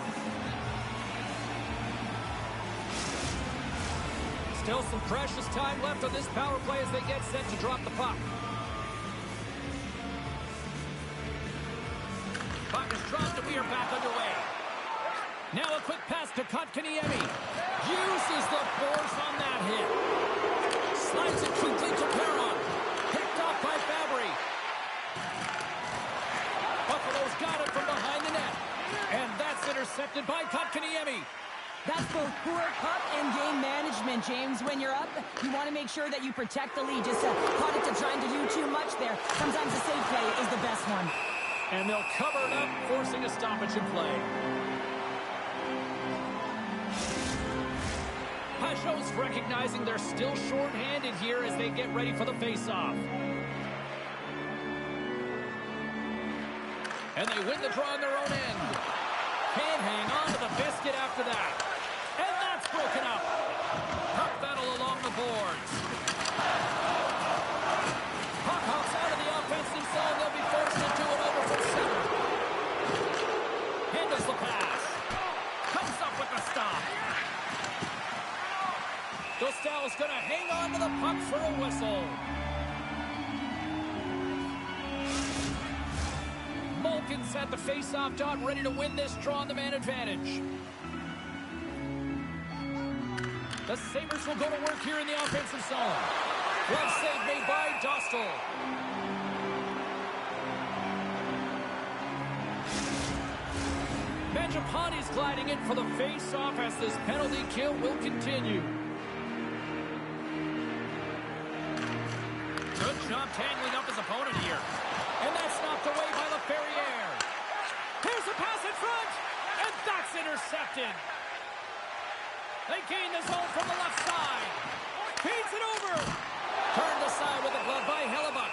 Still some precious time left on this power play as they get set to drop the puck. Puck is dropped and we are back underway. Now a quick pass to Kotkaniemi. Uses the force on that hit. Slides it quickly to Perron. Picked off by Fabry. Buffalo's got it from behind the net. And that's intercepted by Kotkaniemi. That's both poor puck and game management, James. When you're up, you want to make sure that you protect the lead. Just caught it to trying to do too much there. Sometimes a safe play is the best one. And they'll cover it up, forcing a stoppage in play. Pashos recognizing they're still short-handed here as they get ready for the face-off. And they win the draw on their own end. Can't hang on to the biscuit after that. And that's broken up. Puck battle along the boards. Puck hops out of the offensive zone. They'll be forced into it over from center. Handles the pass. Comes up with the stop. Dostal's going to hang on to the puck for a whistle. Malkin's at the face-off dot, ready to win this draw on the man advantage. The Sabres will go to work here in the offensive zone. Glove save made by Dostal. Mangiapane's gliding in for the face-off as this penalty kill will continue. Good job tangling up his opponent here. And that's knocked away by LaFerriere. Here's a pass in front. And that's intercepted. They gain the zone from the left side. Feeds it over. Turned aside with a glove by Hellebuck.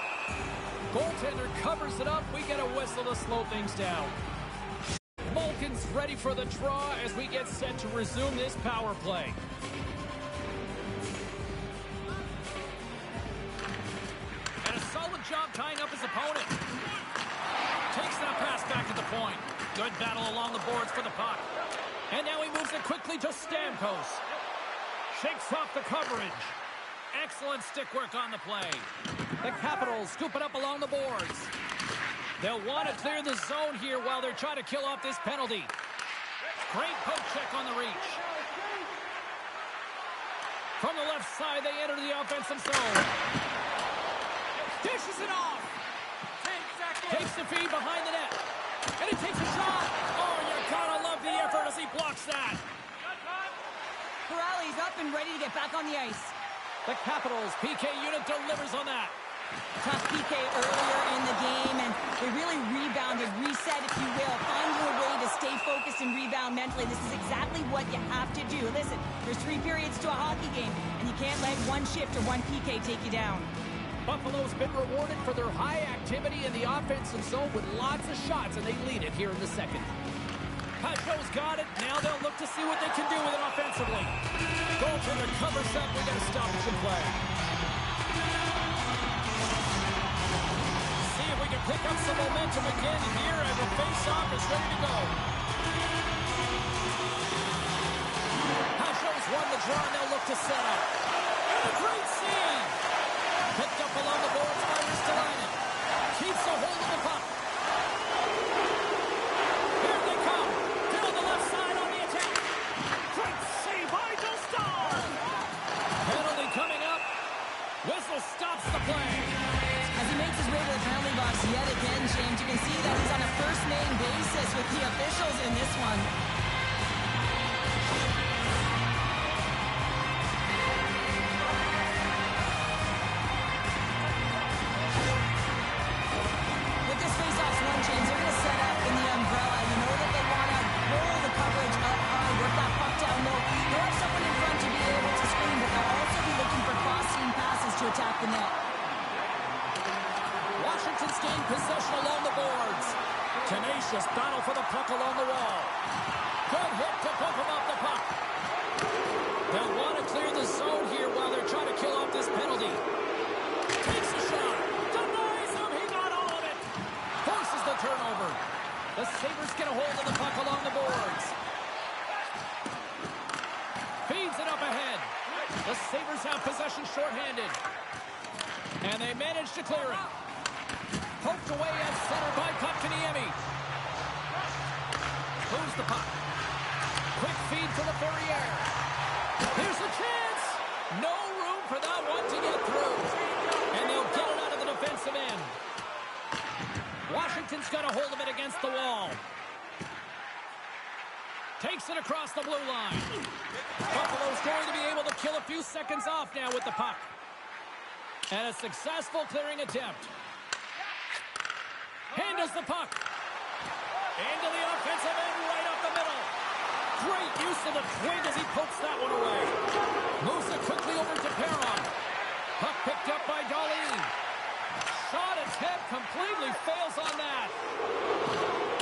Goaltender covers it up. We get a whistle to slow things down. Malkin's ready for the draw as we get set to resume this power play. And a solid job tying up his opponent. Takes that pass back to the point. Good battle along the boards for the puck. And now he moves it quickly to Stamkos. Shakes off the coverage. Excellent stick work on the play. The Capitals scoop it up along the boards. They'll want to clear the zone here while they're trying to kill off this penalty. Great poke check on the reach. From the left side, they enter the offensive zone. Dishes it off. 10 seconds. Takes the feed behind the net. And he takes a shot. Oh, you gotta love the effort as he blocks that. Corrali's up and ready to get back on the ice. The Capitals PK unit delivers on that. Tough PK earlier in the game, and they really rebounded, reset, if you will, finding a way to stay focused and rebound mentally. This is exactly what you have to do. Listen, there's 3 periods to a hockey game, and you can't let one shift or one PK take you down. Buffalo's been rewarded for their high activity in the offensive zone with lots of shots, and they lead it here in the second. Pageau's got it. Now they'll look to see what they can do with it offensively. Goaltender covers up. We got to stop the play. See if we can pick up some momentum again here, and the face-off is ready to go. Pageau's won the draw, and they'll look to set up. And a great save. Picked up along the boards by Ristolainen. Keeps a hold of the puck. Here they come. Down the left side on the attack. Great save by Dostal. Penalty coming up. Whistle stops the play. As he makes his way to the penalty box yet again, James, you can see that he's on a first-name basis with the officials in this one. With this face-off's won, James, they're going to set up in the umbrella. You know that they want to roll the coverage up high, work that puck down low. They'll have someone in front to be able to screen, but they'll also be looking for cross-seam passes to attack the net. Washington's gained possession along the boards. Tenacious battle for the puck along the wall. Good hit to bump him off the puck. They'll want to clear the zone here while they're trying to kill off this penalty. Takes a shot. Denies him. He got all of it. Forces the turnover. The Sabres get a hold of the puck along the boards. Feeds it up ahead. The Sabres have possession shorthanded. And they manage to clear it. Poked away at center by Kotkaniemi. Moves the puck. Quick feed to LaFerriere. Here's the chance. No room for that one to get through. And they'll get it out of the defensive end. Washington's got a hold of it against the wall. Takes it across the blue line. Buffalo's going to be able to kill a few seconds off now with the puck. And a successful clearing attempt. Handles the puck. Into the offensive end, right up the middle. Great use of the twig as he pokes that one away. Moves it quickly over to Perron. Puck picked up by Dahlin. Shot attempt completely fails on that.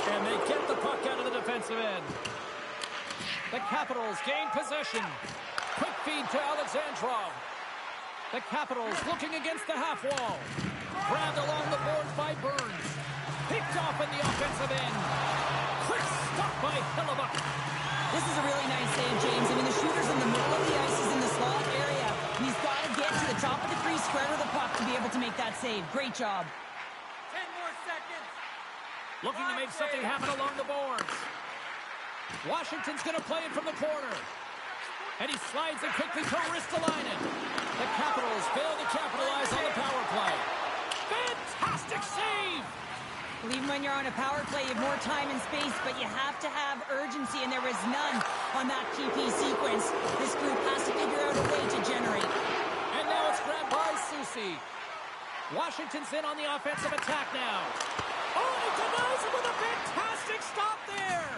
And they get the puck out of the defensive end. The Capitals gain possession. Quick feed to Alexandrov. The Capitals looking against the half wall. Grabbed along the boards by Burns. Picked off in the offensive end. Quick stop by Hellebuck. This is a really nice save, James. I mean, the shooter's in the middle of the ice. He's in the slot area. He's got to get to the top of the crease, square to the puck to be able to make that save. Great job. 10 more seconds. Looking to make something happen along the boards. Washington's going to play it from the corner. And he slides it quickly to Ristolainen. The Capitals fail to capitalize on the power play. Fantastic save! Well, even when you're on a power play, you have more time and space, but you have to have urgency, and there was none on that PP sequence. This group has to figure out a way to generate. And now it's grabbed by Soucy. Washington's in on the offensive attack now. Oh, he denies him with a fantastic stop there.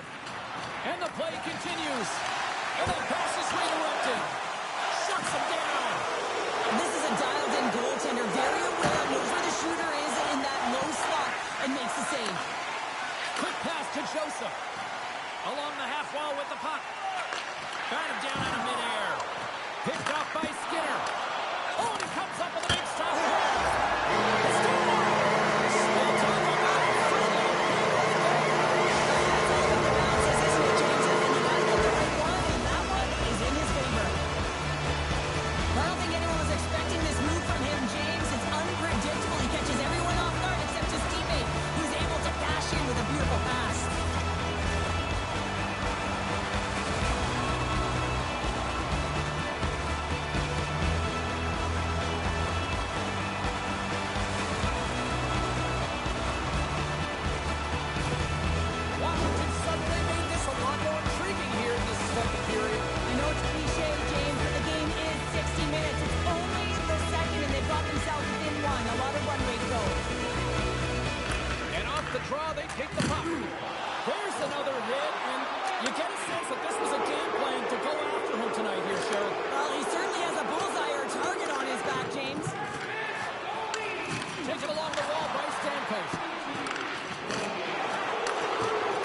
And the play continues. And the pass is redirected. Shuts him down. This is a dialed-in goaltender, very aware, knows where the shooter is in that low slot, and makes the save. Quick pass to Joseph. Along the half wall with the puck. Got him down out of midair. Picked up by Skinner. Oh, and he comes up with a big stop. The draw, they take the puck. There's another hit, and you get a sense that this was a game plan to go after him tonight here, Cheryl. Well, he certainly has a bullseye or target on his back, James. Taken along the wall by Stamkos.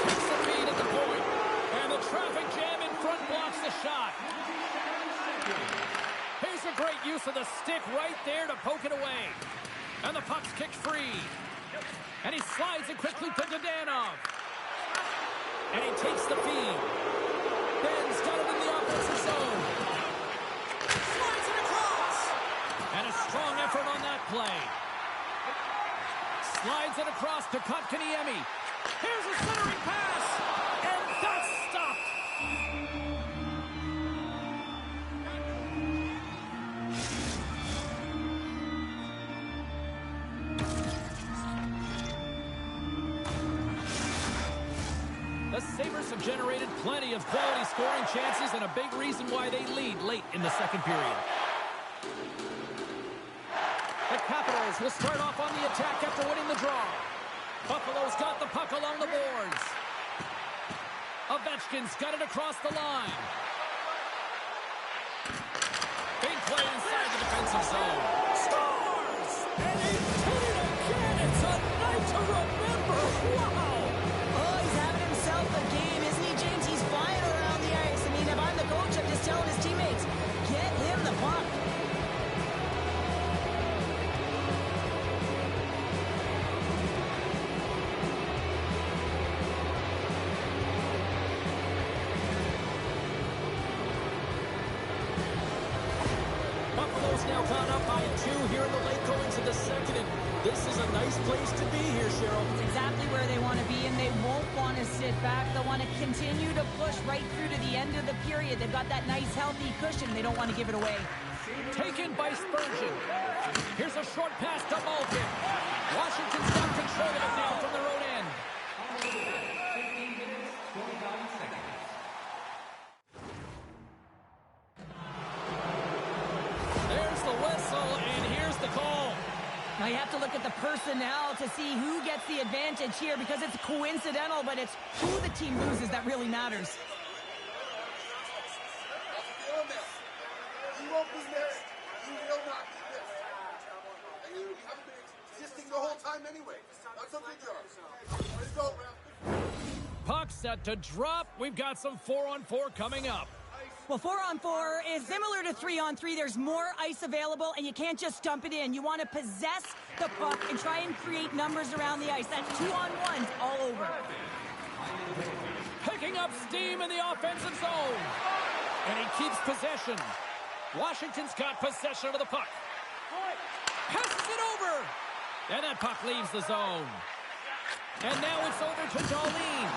Takes the feed at the point, and the traffic jam in front blocks the shot. Here's a great use of the stick right there to poke it away. And the puck's kicked free. And he slides it quickly to Dadonov. And he takes the feed. Ben's got it in the offensive zone. Slides it across. And a strong effort on that play. Slides it across to Kotkaniemi. Here's a centering pass. And that's stopped. The Sabres have generated plenty of quality scoring chances and a big reason why they lead late in the second period. The Capitals will start off on the attack after winning the draw. Buffalo's got the puck along the boards. Ovechkin's got it across the line. Big play inside the defensive zone. Scores! And he did it again! It's a night to remember! Wow! A game, isn't he, James? He's flying around the ice. I mean, if I'm the coach, I'm just telling his teammates, get him the puck. Buffalo's now gone up by 2 here in the late goings of the second, and this is a nice place to be here, Cheryl. It's exactly where they want to be, and they won't want to sit back. They'll want to continue to push right through to the end of the period. They've got that nice, healthy cushion. They don't want to give it away. Taken by Spurgeon. Here's a short pass to Malkin. Washington's got control of it now from their own end. 15 minutes, 29 seconds. There's the whistle, and here's the call. Now you have to look at the personnel to see who gets the advantage here because it's coincidental, but it's who the team loses that really matters. You won't be missed. You will not be missed. You haven't been existing the whole time anyway. That's a good job. Let's go, ref. Puck set to drop. We've got some 4-on-4 coming up. Well, 4-on-4 is similar to 3-on-3. There's more ice available, and you can't just dump it in. You want to possess the puck and try and create numbers around the ice. That's 2-on-1s all over. Picking up steam in the offensive zone. And he keeps possession. Washington's got possession of the puck. Passes it over. And that puck leaves the zone. And now it's over to Darlene.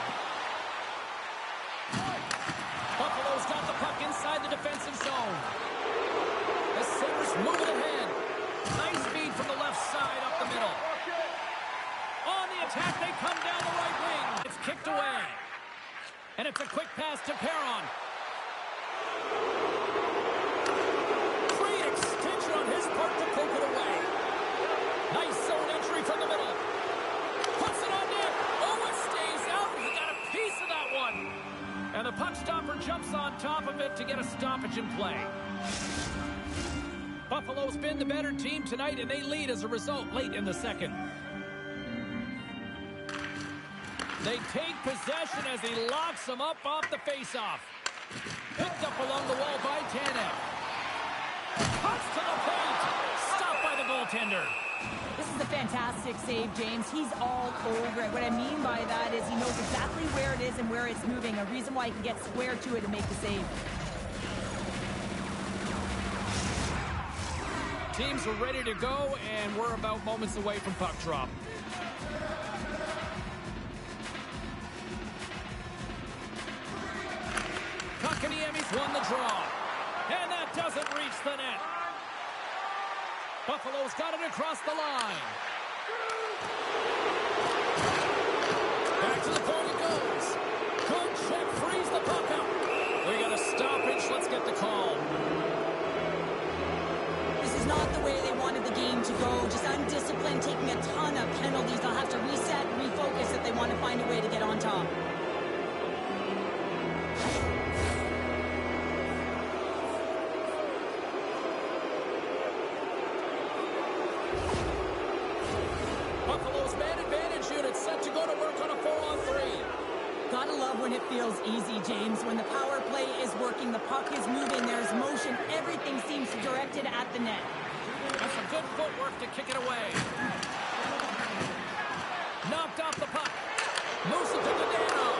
Buffalo's got the puck inside the defensive zone. The Sabres move it ahead. Nice feed from the left side up the middle. On the attack, they come down the right wing. It's kicked away. And it's a quick pass to Perron. Great extension on his part to poke it away. Nice in play. Buffalo's been the better team tonight, and they lead as a result late in the second. They take possession as he locks them up off the faceoff. Picked up along the wall by Tanev. Cuts to the paint. Stopped by the goaltender. This is a fantastic save, James. He's all over it. What I mean by that is he knows exactly where it is and where it's moving. A reason why he can get square to it and make the save. Teams are ready to go, and we're about moments away from puck drop. Kotkaniemi's won the draw. And that doesn't reach the net. Buffalo's got it across the line. Back to the point it goes. Good check, frees the puck up. We got a stoppage. Let's get the call. This is not the way they wanted the game to go. Just undisciplined, taking a ton of penalties. They'll have to reset and refocus if they want to find a way to get on top. Buffalo's man advantage unit set to go to work on a 4-on-3. Gotta love when it feels easy, James. When the power play is working, the puck is moving, there's motion, everything seems directed at the net. That's some good footwork to kick it away. Knocked off the puck. Moves it to Dano.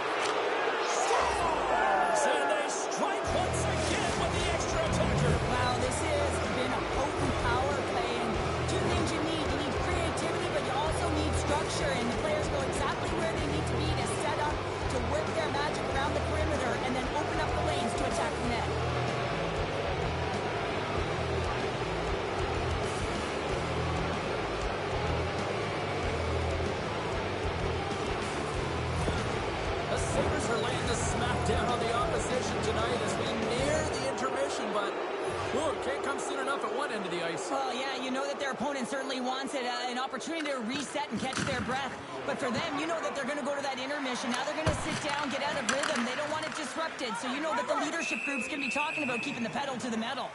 Scores! And they strike once again with the extra attacker. Wow, this has been a potent power play, and two things you need. You need creativity, but you also need structure, and the players know exactly where they need to be to set up, to work their magic around the perimeter, and then open up the lanes to attack the net. The Sabres are laying the smack down on the opposition tonight as we near the intermission, but it can't come soon enough at one end of the ice. Well, yeah, you know that their opponent certainly wants it, an opportunity to reset and catch their breath. But for them, you know that they're going to go to that intermission. Now they're going to sit down, get out of rhythm. They don't want it disrupted. So you know that the leadership group's going to be talking about keeping the pedal to the metal.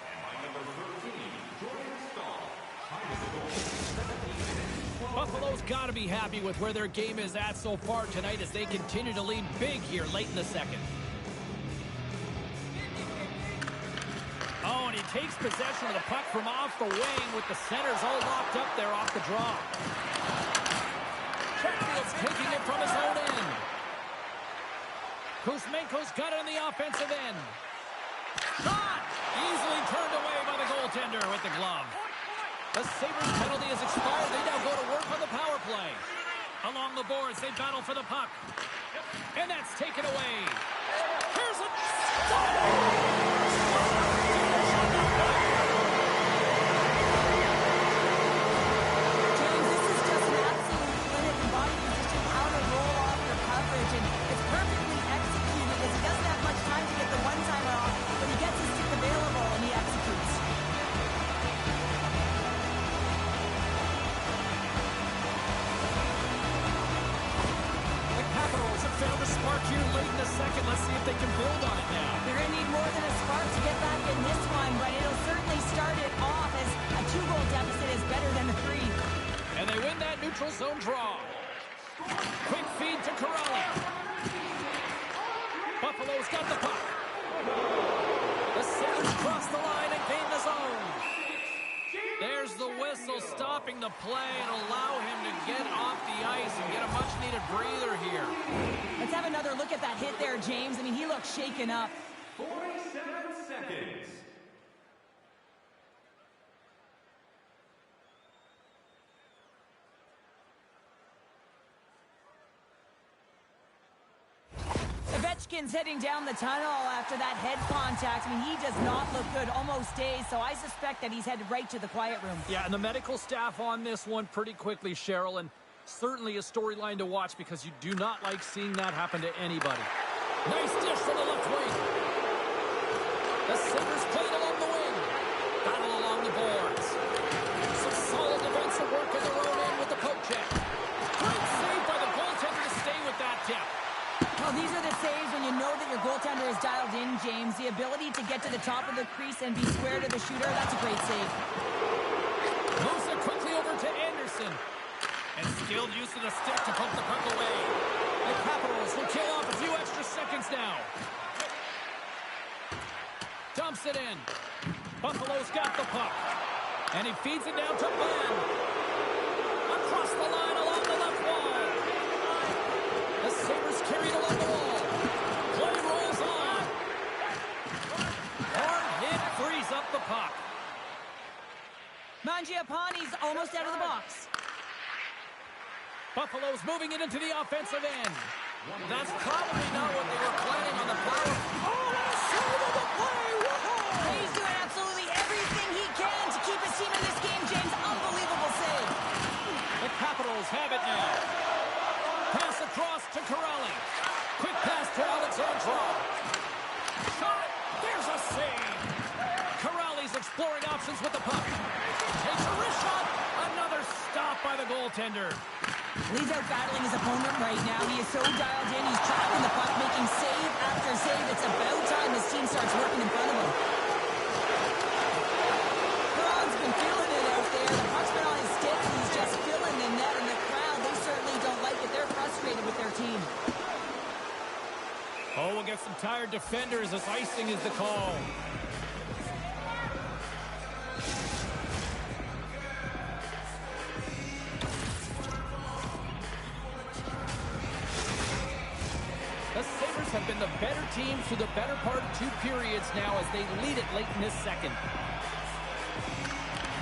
Buffalo's got to be happy with where their game is at so far tonight as they continue to lead big here late in the second. Oh, and he takes possession of the puck from off the wing with the centers all locked up there off the draw. Chatfield's taking it from his own end. Kuzmenko's got it on the offensive end. Shot! Easily turned away by the goaltender with the glove. The Sabres penalty has expired. They now go to work on the power play. Along the boards, they battle for the puck. And that's taken away. Here's a James, this is just an absolute clinic in body position, how to roll off their coverage, and it's perfectly executed as he doesn't have much time to get the one-timer off, but he gets his stick available and he executes. The Capitals have found a spark here late in the second. Let's see if they can build on it now. They're going to need more than a spark to get back in this one, but it'll certainly start it off as a 2-goal deficit is better than a 3. And they win that neutral zone draw. Quick feed to Corrali. Buffalo's got the puck. The Sabres cross the line and gain the zone. There's the whistle stopping the play and allow him to get off the ice and get a much-needed breather here. Let's have another look at that hit there, James. I mean, he looks shaken up. 47 seconds. Ovechkin's heading down the tunnel after that head contact. I mean, he does not look good, almost dazed, so I suspect that he's headed right to the quiet room. Yeah, and the medical staff on this one pretty quickly, Cheryl, and certainly a storyline to watch because you do not like seeing that happen to anybody. Nice dish from the left wing. The Sabres played along the wing. Battle along the boards. Some solid defensive work in their own end with the poke check. Great save by the goaltender to stay with that tip. Well, these are the saves when you know that your goaltender is dialed in, James. The ability to get to the top of the crease and be square to the shooter, that's a great save. Moves it quickly over to Anderson. And skilled use of the stick to poke the puck away. The Capitals will kill off a few extra seconds now. Dumps it in. Buffalo's got the puck. And he feeds it down to Ben. Across the line along the left wall. The Sabres carried along the wall. Play rolls on. Hard hit frees up the puck. Mangiapane's almost out of the box. Buffalo's moving it into the offensive end. That's probably not what they were planning on the power. Oh, what a save of the play! Whoa! He's doing absolutely everything he can to keep his team in this game, James. Unbelievable save. The Capitals have it now. Pass across to Corrali. Quick pass to Alexandra. Shot. There's a save. Corrali's exploring options with the puck. Takes a wrist shot. Another stop by the goaltender. He's out battling his opponent right now. He is so dialed in. He's tracking the puck, making save after save. It's about time his team starts working in front of him. Perron's been feeling it out there. The puck's been on his stick, and he's just filling the net. And the crowd, they certainly don't like it. They're frustrated with their team. Oh, we'll get some tired defenders as icing is the call. The Sabres have been the better team through the better part of 2 periods now as they lead it late in this second.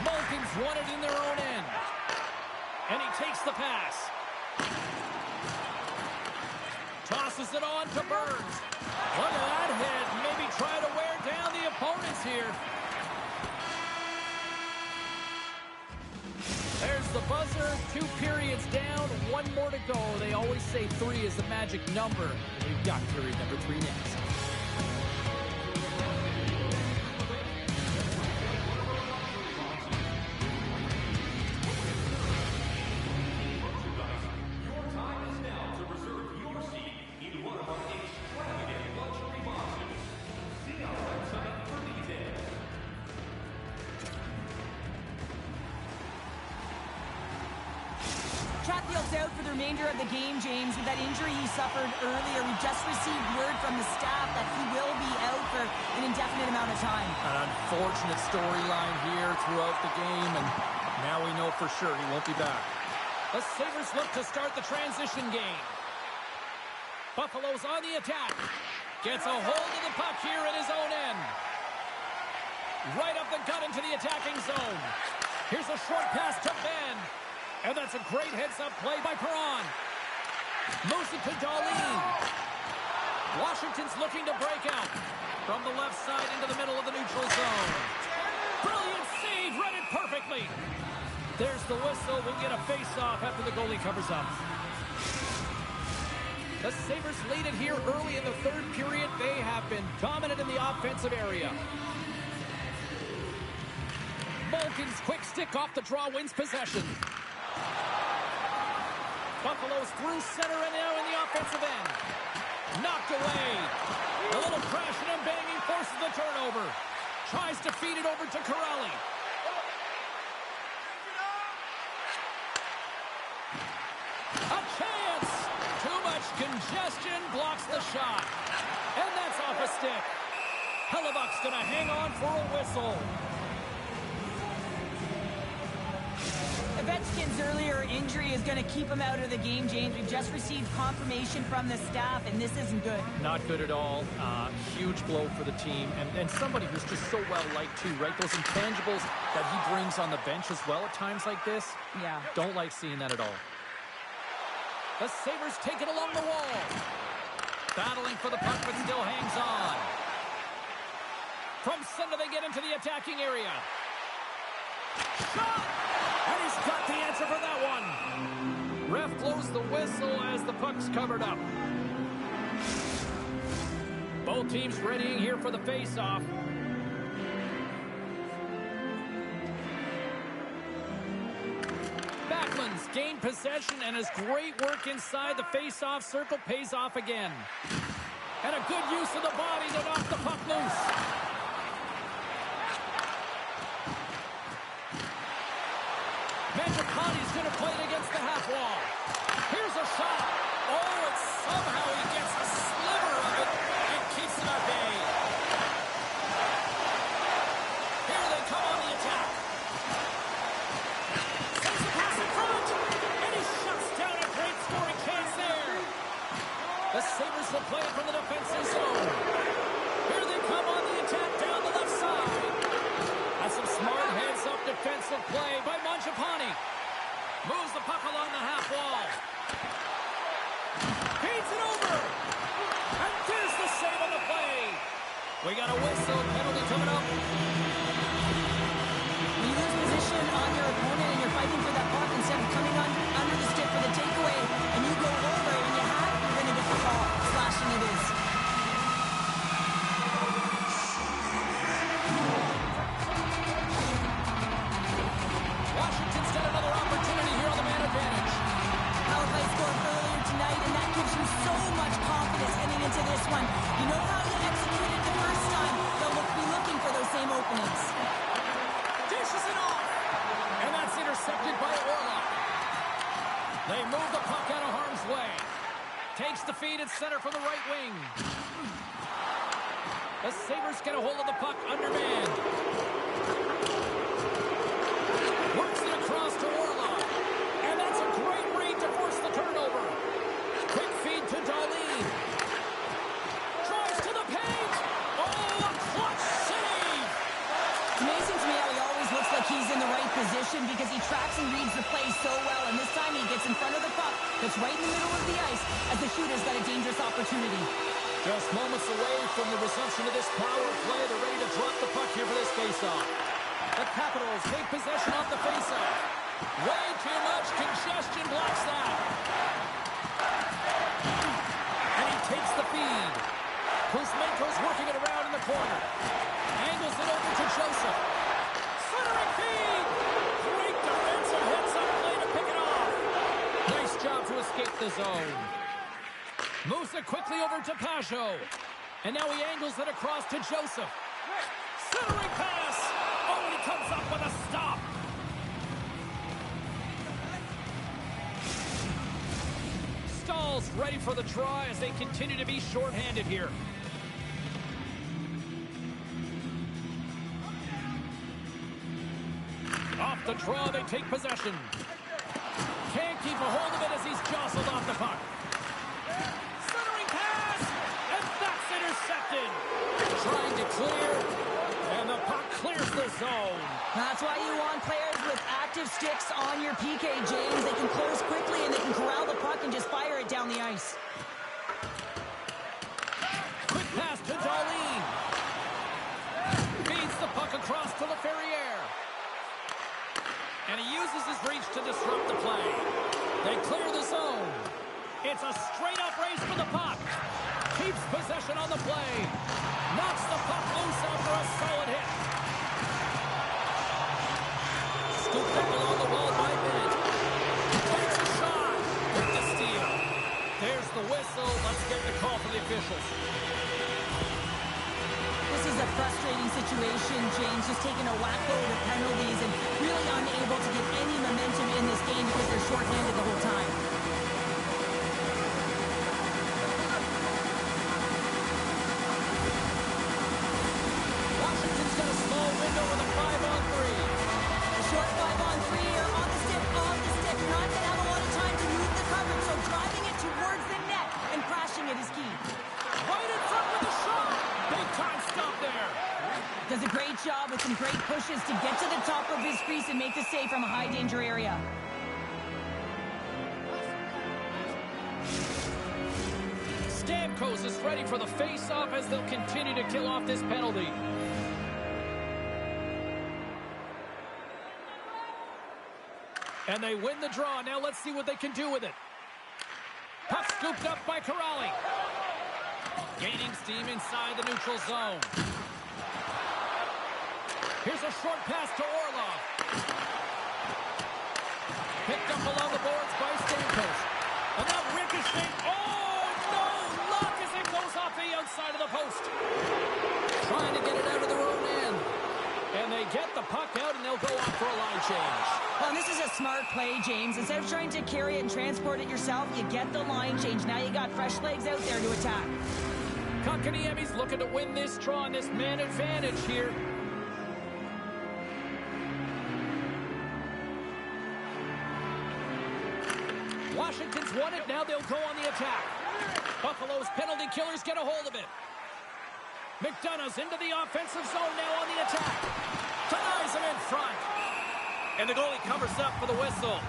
Malkin's won it in their own end. And he takes the pass. Tosses it on to Burns. Look at that hit. Maybe try to wear down the opponents here. There's the buzzer. 2 periods down. 1 more to go. They always say 3 is the magic number. We've got period number 3 next. Your time is now to reserve your seat in one of our extravagant luxury boxes. See our website for details. Chatfield's out for the remainder of the game, James, with that injury he suffered earlier. We just received word from the staff that he will be out for an indefinite amount of time. An unfortunate storyline here throughout the game, and now we know for sure he won't be back. The Sabres look to start the transition game. Buffalo's on the attack. Gets a hold of the puck here in his own end. Right up the gut into the attacking zone. Here's a short pass to Ben. And that's a great heads-up play by Perron. Moves it to Darlene. Washington's looking to break out. From the left side into the middle of the neutral zone. Brilliant save, read it perfectly. There's the whistle. We'll get a face-off after the goalie covers up. The Sabres lead it here early in the 3rd period. They have been dominant in the offensive area. Malkin's quick stick off the draw wins possession. Buffalo's through center and now in the offensive end. Knocked away. A little crashing and banging forces the turnover. Tries to feed it over to Corrali. A chance. Too much congestion blocks the shot. And that's off a stick. Hellebuck's going to hang on for a whistle. Ovechkin's earlier injury is going to keep him out of the game, James. We've just received confirmation from the staff, and this isn't good. Not good at all. Huge blow for the team. And somebody who's just so well-liked, too, right? Those intangibles that he brings on the bench as well at times like this. Yeah. Don't like seeing that at all. The Sabres take it along the wall. Battling for the puck, but still hangs on. From center, they get into the attacking area. Shot! And he's got the answer for that one. Ref blows the whistle as the puck's covered up. Both teams readying here for the face-off. Backlund's gained possession and his great work inside the face-off circle pays off again. And a good use of the body to knock the puck loose. Mangiapane's going to play it against the half wall. Here's a shot. Oh, and somehow he gets a sliver of it and keeps it at bay. Here they come on the attack. Sends the pass in front. And he shuts down a great scoring chance there. The Sabres will play it from the defensive zone. Here they come on the attack down the left side. That's some smart heads-up defensive play by Mangiapane. Moves the puck along the half wall. Feeds it over. And there's the save on the play. We got a whistle. Penalty coming up. When you lose position on your opponent and you're fighting for that puck instead of coming under the stick for the takeaway, and you go over it and you have, you're going to get the call. Slashing it is. Washington's got another opportunity here on the man advantage. Halifax scored earlier tonight, and that gives you so much confidence heading into this one. You know how you executed the first time. They'll be looking for those same openings. Dishes it off. And that's intercepted by Orlov. They move the puck out of harm's way. Takes the feed at center from the right wing. The Sabres get a hold of the puck undermanned. Works it across to Orlov. And that's a great read to force the turnover. Quick feed to Darlene. Drives to the paint. Oh, a clutch save. It's amazing to me how he always looks like he's in the right position because he tracks and reads the play so well. And this time he gets in front of the puck that's right in the middle of the ice as the shooter's got a dangerous opportunity. Just moments away from the resumption of this power play. They're ready to drop the puck here for this faceoff. The Capitals take possession off the faceoff. Way too much congestion blocks that. And he takes the feed. Kuzmenko's working it around in the corner. Angles it over to Joseph. Centering feed. Great defensive heads-up play to pick it off. Nice job to escape the zone. Moves it quickly over to Pajot. And now he angles it across to Joseph. Centering pass. Oh, and he comes up with a stop. Stahl's ready for the draw as they continue to be shorthanded here. Off the draw, they take possession. Can't keep a hold of it as he's jostled off the puck. Centering pass, and that's intercepted. Trying to clear, and the puck clears the zone. That's why you want players with active sticks on your PK, James. They can close quickly and they can corral the puck and just fire it down the ice. Quick pass to Darlene. Feeds the puck across to LaFerriere. And he uses his reach to disrupt the play. They clear the zone. It's a straight-up race for the puck. Keeps possession on the play. Knocks the puck loose after a solid hit. Scooped up along the wall by Bennett. Takes a shot with the steal. There's the whistle. Let's get the call for the officials. This is a frustrating situation, James, just taking a whack load of penalties and really unable to get any momentum in this game because they're shorthanded the whole time. Washington's got a small window with a 5-on-3. A short 5-on-3 or on the stick, off the stick. You're not going to have a lot of time to move the coverage, so driving it towards the net and crashing it is key. Right in front with the shot. Big time stop there. Does a great job with some great pushes to get to the top of his crease and make the save from a high danger area. Stamkos is ready for the face-off as they'll continue to kill off this penalty. And they win the draw. Now let's see what they can do with it. Puck scooped up by Corrali. Gaining steam inside the neutral zone. Here's a short pass to Orlov. Picked up along the boards by Stamkos. And that ricochet. Oh, no! Luck as it goes off the for a line change. Well, this is a smart play, James. Instead of trying to carry it and transport it yourself, you get the line change. Now you got fresh legs out there to attack. Kotkaniemi's looking to win this draw on this man advantage here. Washington's won it. Now they'll go on the attack. Buffalo's penalty killers get a hold of it. McDonough's into the offensive zone now on the attack. Denies him in front. And the goalie covers up for the whistle.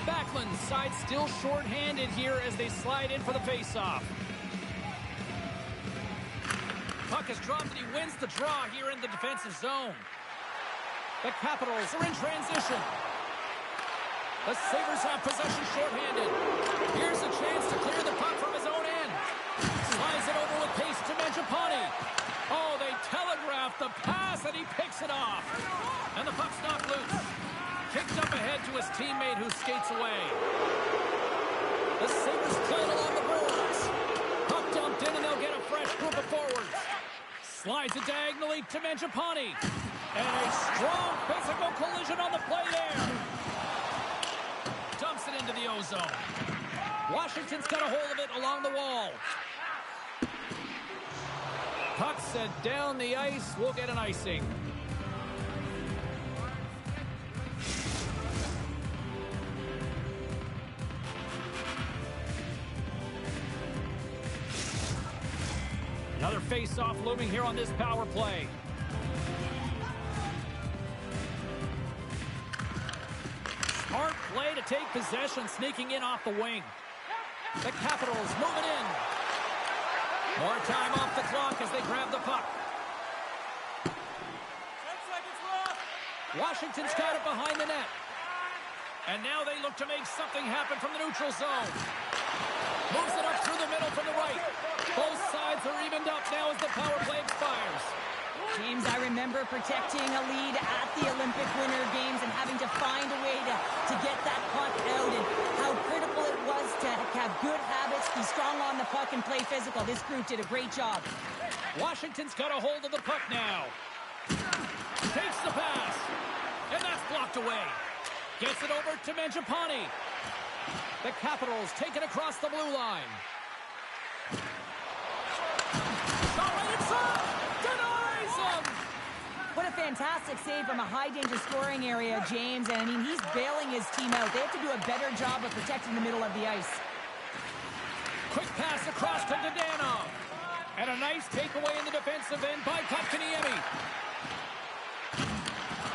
Backlund's side still short-handed here as they slide in for the face-off. Puck is dropped and he wins the draw here in the defensive zone. The Capitals are in transition. The Sabres have possession short-handed. Here's a chance to clear the puck from his own end. Slides it over with pace to Mangiapane. Oh, they telegraphed the pass and he picks it off. And the puck's knocked loose. Kicked up ahead to his teammate who skates away. The Sabres play it along the boards. Puck dumped in and they'll get a fresh group of forwards. Slides it diagonally to Mangiapane. And a strong physical collision on the play there. Dumps it into the ozone. Washington's got a hold of it along the wall. Puck sent down the ice. We'll get an icing. Another face-off looming here on this power play. Smart play to take possession, sneaking in off the wing. The Capitals move it in. More time off the clock as they grab the puck. 10 seconds left. Washington's got it behind the net. And now they look to make something happen from the neutral zone. Moves it up through the middle from the right. Both sides are evened up now as the power play expires. James, I remember protecting a lead at the Olympic Winter Games and having to find a way to get that puck out, and how critical it was to have good habits, be strong on the puck, and play physical. This group did a great job. Washington's got a hold of the puck now. Takes the pass. And that's blocked away. Gets it over to Mangiapane. The Capitals take it across the blue line. Shot right in front. Denies him. What a fantastic save from a high-danger scoring area, James. And, I mean, he's bailing his team out. They have to do a better job of protecting the middle of the ice. Quick pass across to Dadonov. And a nice takeaway in the defensive end by Kotkaniemi.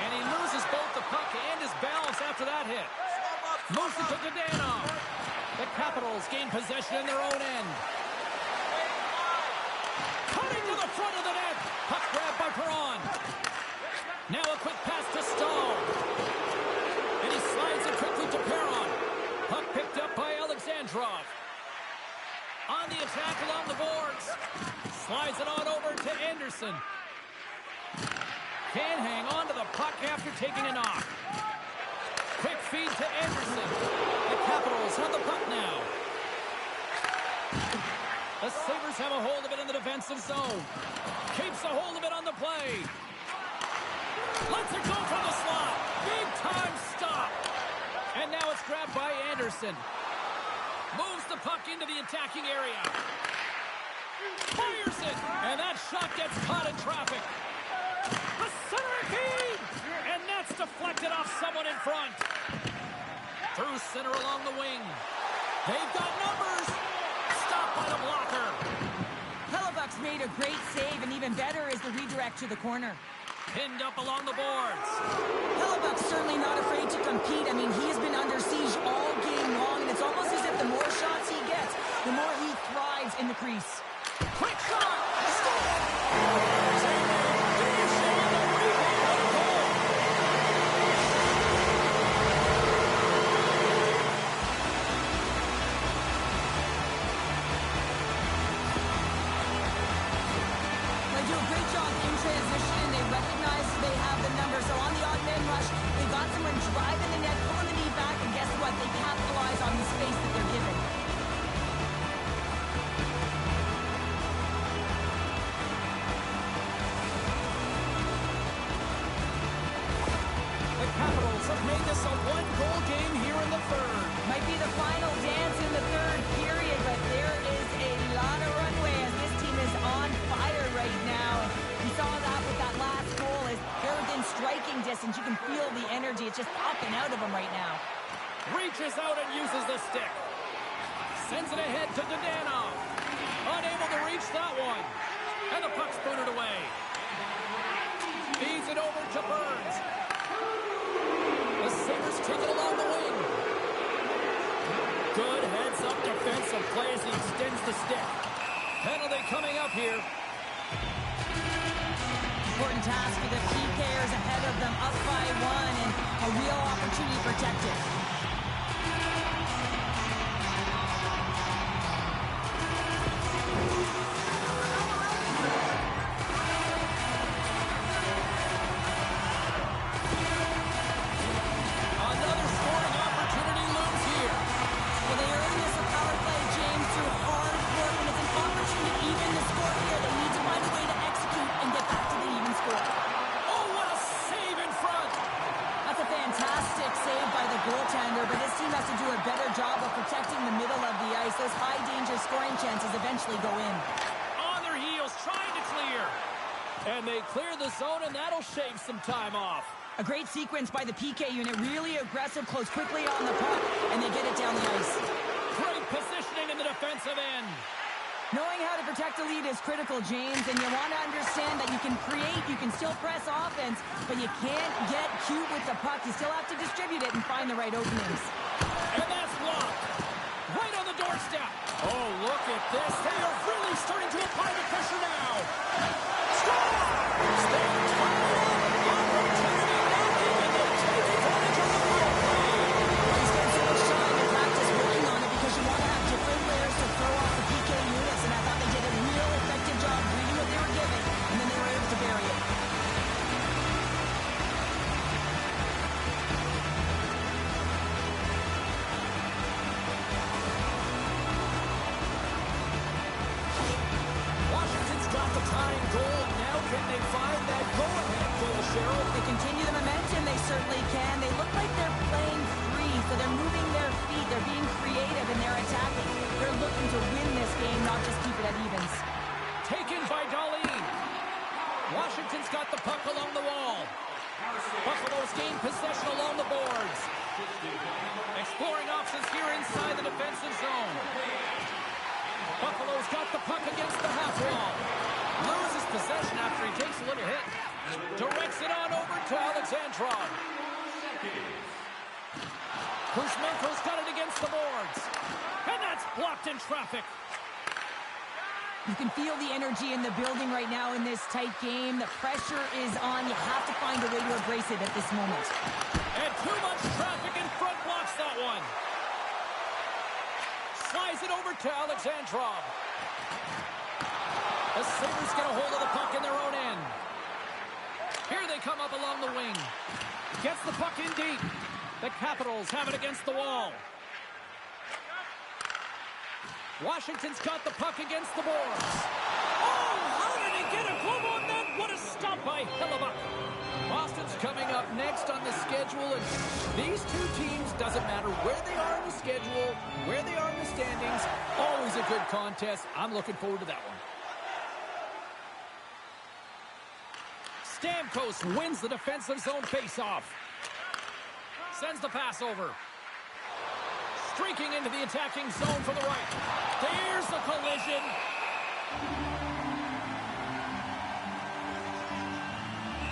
And he loses both the puck and his balance after that hit. Moves it to Dadonov. The Capitals gain possession in their own end. Cutting to the front of the net. Puck grabbed by Perron. Now a quick pass to Stahl. And he slides it quickly to Perron. Puck picked up by Alexandrov. On the attack along the boards. Slides it on over to Anderson. Can't hang on to the puck after taking a knock. Quick feed to Anderson. The Capitals have the puck now. The Sabres have a hold of it in the defensive zone. Keeps a hold of it on the play. Lets it go from the slot. Big time stop. And now it's grabbed by Anderson. Moves the puck into the attacking area. Fires it. And that shot gets caught in traffic. The center feed. And that's deflected off someone in front. Through center along the wing. They've got numbers. Stopped by the blocker. Hellebuck's made a great save, and even better is the redirect to the corner. Pinned up along the boards. Hellebuck's certainly not afraid to compete. I mean, he has been under siege all game long, and it's almost as if the more shots he gets, the more he thrives in the crease. Quick shot. They do a great job in transition, and they recognize they have the number. So on the odd man rush, they got someone driving the net, pulling the knee back, and guess what? They capitalize on the space that they're given. Knights have made this a one-goal game here in the third. Might be the final dance in the third period, but there is a lot of runway as this team is on fire right now. And you saw that with that last goal as they're within striking distance. You can feel the energy. It's just popping out of them right now. Reaches out and uses the stick. Sends it ahead to Dadonov. Unable to reach that one. And the puck's booted away. Feeds it over to Burns. The Sabres take it along the wing. Good heads-up defensive play as he extends the stick. Penalty coming up here. Important task for the PKers ahead of them, up by 1, and a real opportunity protected. Another scoring opportunity looms here. Well, they earned this a power play, James, through hard work, and it's an opportunity to even the score here. They need to find a way to execute and get back to the even score. Oh, what a save in front. That's a fantastic save by the goaltender, but this team has to do a better job of protecting the middle of the ice. Those high-danger scoring chances eventually go in. On their heels, trying to clear. And they clear the zone, and that'll shave some time off. A great sequence by the PK unit, really aggressive, close quickly on the puck, and they get it down the ice. Great positioning in the defensive end. Knowing how to protect the lead is critical, James, and you want to understand that you can create, you can still press offense, but you can't get cute with the puck. You still have to distribute it and find the right openings. And that's blocked. Right on the doorstep. Oh, look at this. They are really starting to apply the pressure now. Score! Stay tied up. Opportunity knocking, and they take advantage of the power play. He's getting so much time to practice working on it because you want to have different layers to throw off the PK units, and I thought they did a real effective job reading what they were given, and then they were able to bury it. Washington's got the tying goal. Now can they find that go-ahead goal, Cheryl? If they continue the momentum, they certainly can. They look like they're playing free, so they're moving their feet, they're being creative, and they're attacking. They're looking to win this game, not just keep it at evens. Taken by Darlene. Washington's got the puck along the wall. Buffalo's gained possession along the boards. Exploring options here inside the defensive zone. Buffalo's got the puck against the half wall. Loses possession after he takes a little hit. Directs it on over to Alexandrov. Kuzmenko's got it against the boards. And that's blocked in traffic. You can feel the energy in the building right now in this tight game. The pressure is on. You have to find a way to embrace it at this moment. And too much traffic in front blocks that one. Slides it over to Alexandrov. The Sabres get a hold of the puck in their own end. Here they come up along the wing. Gets the puck in deep. The Capitals have it against the wall. Washington's got the puck against the boards. Oh, how did he get a glove on that? What a stop by Hellebuck. Boston's coming up next on the schedule, and these two teams, doesn't matter where they are in the schedule, where they are in the standings, always a good contest. I'm looking forward to that one. Stamkos wins the defensive zone faceoff. Sends the pass over. Streaking into the attacking zone from the right. There's the collision.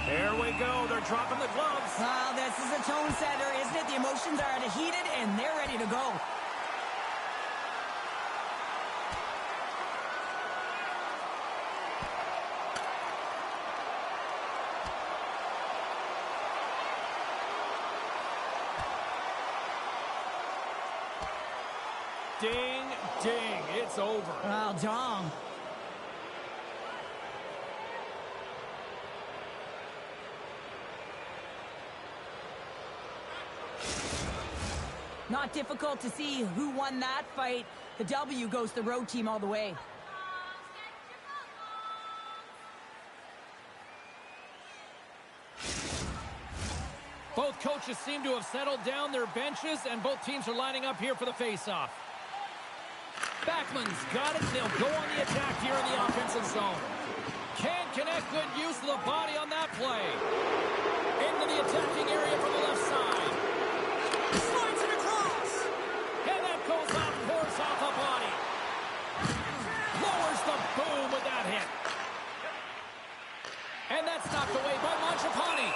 There we go. They're dropping the gloves. Well, this is a tone setter, isn't it? The emotions are heated, and they're ready to go. Ding, ding. It's over. Well, Dom. Not difficult to see who won that fight. The W goes to the road team all the way. Both coaches seem to have settled down their benches, and both teams are lining up here for the face-off. Backman's got it. They'll go on the attack here in the offensive zone. Can't connect. Good use of the body on that play. Into the attacking area from the left side. Slides it across. And that goes off, pours off the body. Lowers the boom with that hit. And that's knocked away by Mangiapane.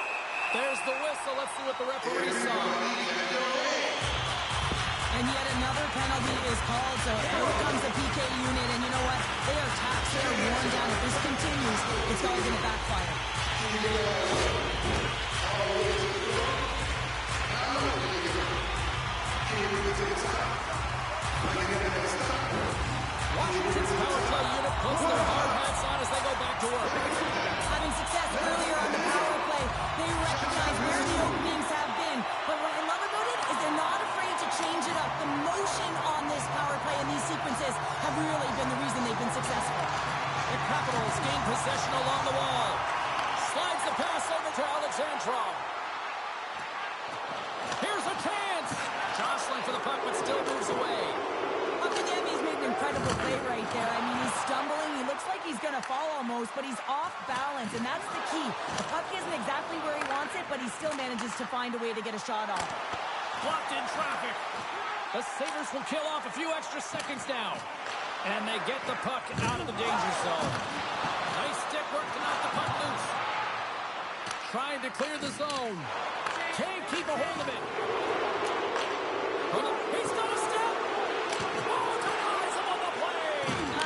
There's the whistle. Let's see what the referee saw. And yet another penalty is called, so here comes the PK unit, and you know what? They are taxed, they are worn down. If this continues, it's all going to backfire. Washington's power play unit puts their hard hats on as they go back to work. Having success earlier on the power play, they recognize where the openings have been. But what I love about it is they're not afraid to change it up. The motion on this power play and these sequences have really been the reason they've been successful. The Capitals gain possession along the wall. Slides the pass over to Alexandrov. Here's a chance. Jostling for the puck, but still moves away. He's made an incredible play right there. I mean, he's stumbling. He looks like he's going to fall almost, but he's off balance, and that's the key. The puck isn't exactly where he wants it, but he still manages to find a way to get a shot off. Blocked in traffic. The Sabres will kill off a few extra seconds now. And they get the puck out of the danger zone. Nice stick work to knock the puck loose. Trying to clear the zone. Can't keep a hold of it. He's got a step. Oh, denies him on the play.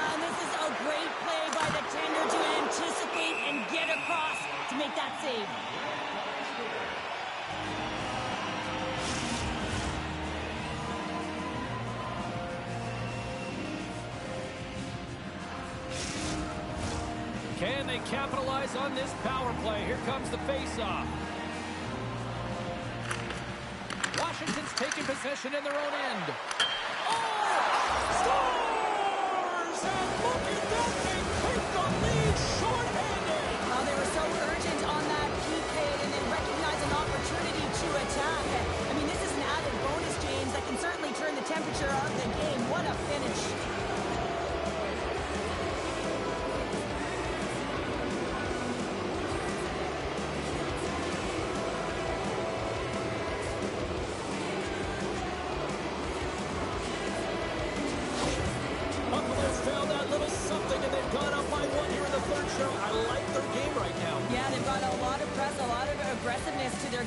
And this is a great play by the tender to anticipate and get across to make that save. Can they capitalize on this power play? Here comes the face-off. Washington's taking possession in their own end. Oh! Scores! And look at that! They take the lead short-handed! Well, they were so urgent on that PK and they recognize an opportunity to attack. I mean, this is an added bonus, James, that can certainly turn the temperature of the game. What a finish.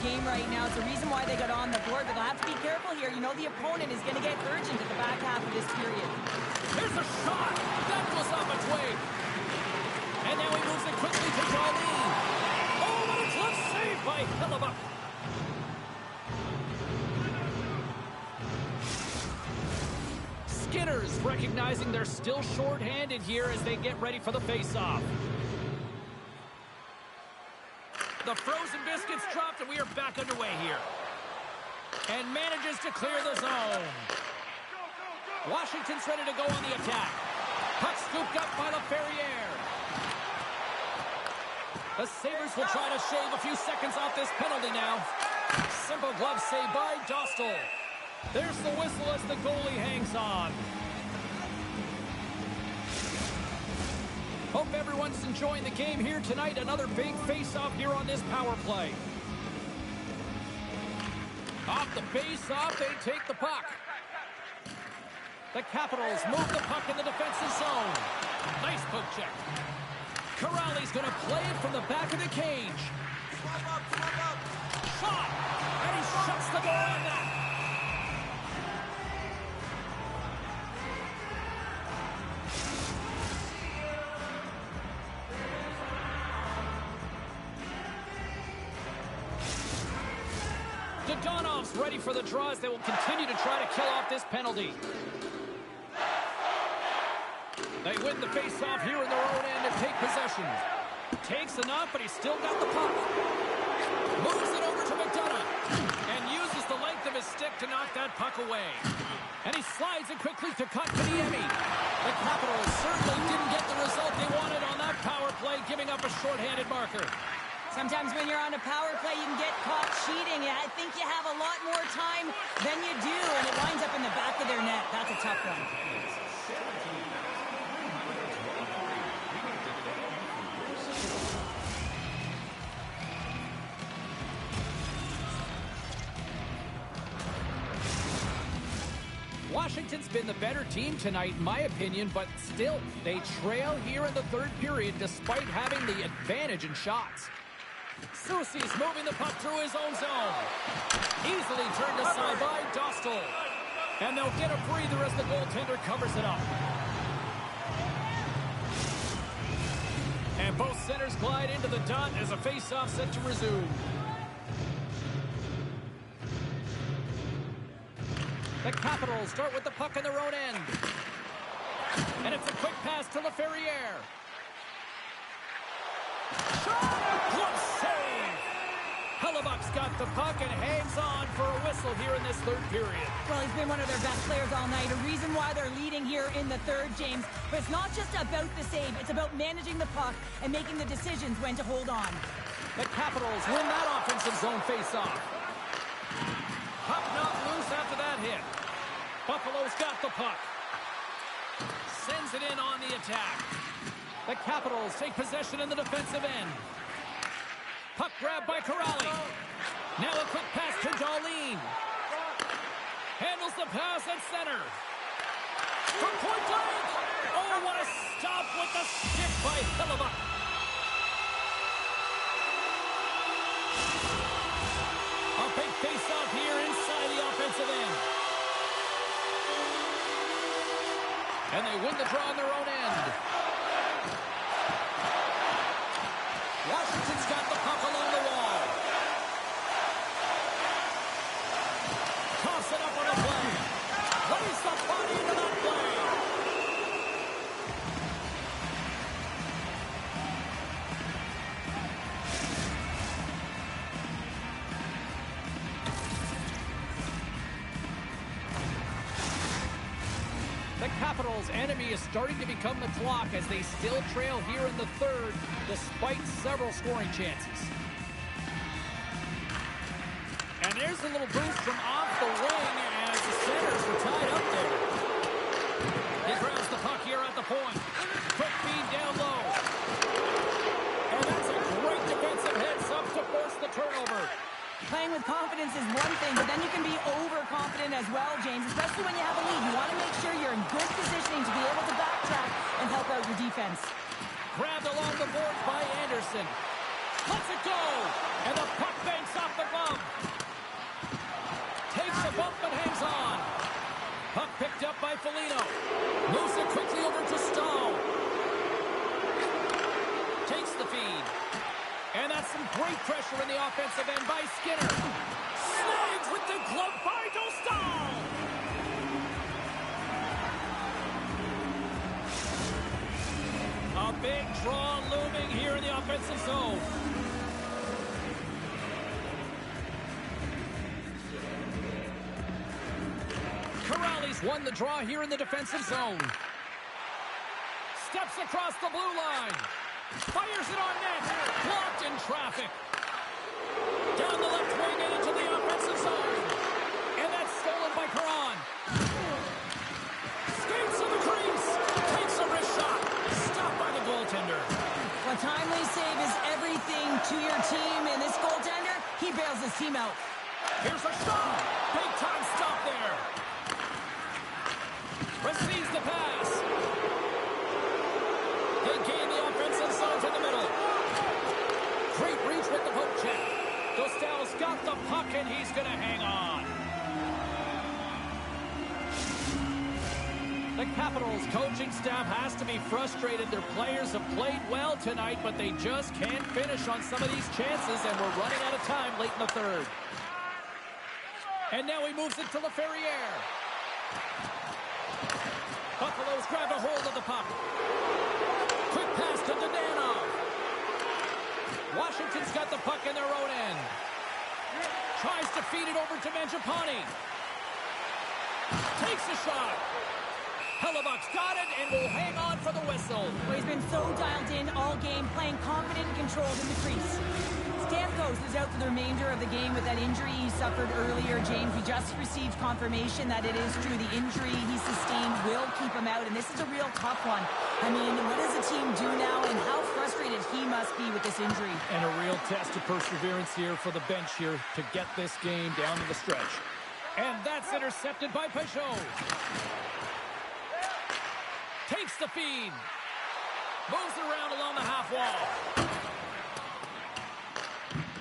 Game right now. It's the reason why they got on the board, but they'll have to be careful here. You know the opponent is going to get urgent at the back half of this period. Here's a shot. That goes off its way. And now he moves it quickly to Darlene. Oh, what a glove save by Hellebuyck. Skinner's recognizing they're still short-handed here as they get ready for the face-off. The frozen biscuits dropped, and we are back underway here. And manages to clear the zone. Washington's ready to go on the attack. Puck scooped up by LaFerriere. The Sabres will try to shave a few seconds off this penalty now. Simple glove save by Dostal. There's the whistle as the goalie hangs on. Hope everyone's enjoying the game here tonight. Another big face-off here on this power play. Off the face-off, they take the puck. The Capitals move the puck in the defensive zone. Nice poke check. Corrali's going to play it from the back of the cage. Shot! And he shuts the door on that. Donov's ready for the draws. They will continue to try to kill off this penalty. They win the face-off here in their own end and take possession. Takes enough, but he's still got the puck. Moves it over to McDonough. And uses the length of his stick to knock that puck away. And he slides it quickly to Kotkaniemi. The Capitals certainly didn't get the result they wanted on that power play, giving up a shorthanded marker. Sometimes when you're on a power play, you can get caught cheating. I think you have a lot more time than you do, and it winds up in the back of their net. That's a tough one. Washington's been the better team tonight, in my opinion, but still, they trail here in the third period despite having the advantage in shots. Soucy's moving the puck through his own zone. Easily turned aside by Dostal. And they'll get a breather as the goaltender covers it up. And both centers glide into the dot as a face-off set to resume. The Capitals start with the puck in their own end. And it's a quick pass to Laferriere. Shot! What save! Hellebuck's got the puck and hangs on for a whistle here in this third period. Well, he's been one of their best players all night. A reason why they're leading here in the third, James. But it's not just about the save. It's about managing the puck and making the decisions when to hold on. The Capitals win that offensive zone face-off. Puck not loose after that hit. Buffalo's got the puck. Sends it in on the attack. The Capitals take possession in the defensive end. Puck grab by Corrali. Now a quick pass to Darlene. Handles the pass at center. From point blank. Oh, what a stop with the stick by Hellebuck. A big face-off here inside the offensive end. And they win the draw on their own end. Washington's got the puck along the wall. Toss it up on the play. Plays the body into that play. The Capitals' enemy is starting to become the clock as they still trail here in the third despite several scoring chances. And there's a little boost from off the wing as the centers are tied up there. He grabs the puck here at the point. Quick feed down low. And that's a great defensive heads-up to force the turnover. Playing with confidence is one thing, but then you can be overconfident as well, James, especially when you have a lead. You want to make sure you're in good positioning to be able to backtrack and help out your defense. Grabbed along the boards by Anderson. Lets it go! And the puck banks off the bump. Takes the bump and hangs on. Puck picked up by Foligno. Moves it quickly over to Stahl. Takes the feed. And that's some great pressure in the offensive end by Skinner. Snags with the glove by Dostal. A big draw looming here in the offensive zone. Corrali's won the draw here in the defensive zone. Steps across the blue line. Fires it on net. Blocked in traffic. Down the left wing and into the offensive zone. And that's stolen by Perron. Skates to the crease. Takes a wrist shot. Stopped by the goaltender. A timely save is everything to your team, and this goaltender, he bails his team out. Here's a shot. Big time stop there. Receives the pass. They gain the offensive zone to the middle. Great reach with the poke check. Dostal's got the puck, and he's going to hang on. The Capitals coaching staff has to be frustrated. Their players have played well tonight, but they just can't finish on some of these chances, and we're running out of time late in the third. And now he moves it to Laferriere. Buffalo's grabbed a hold of the puck. Quick pass to Dadonov. Washington's got the puck in their own end. Tries to feed it over to Mangiapane. Takes a shot. Hellebuck's got it and will hang on for the whistle. Well, he's been so dialed in all game, playing confident and controlled in the crease. Stamkos is out for the remainder of the game with that injury he suffered earlier. James, we just received confirmation that it is true. The injury he sustained will keep him out, and this is a real tough one. I mean, what does the team do now, and how frustrated he must be with this injury? And a real test of perseverance here for the bench here to get this game down to the stretch. And that's intercepted by Peugeot. Takes the feed. Moves it around along the half wall.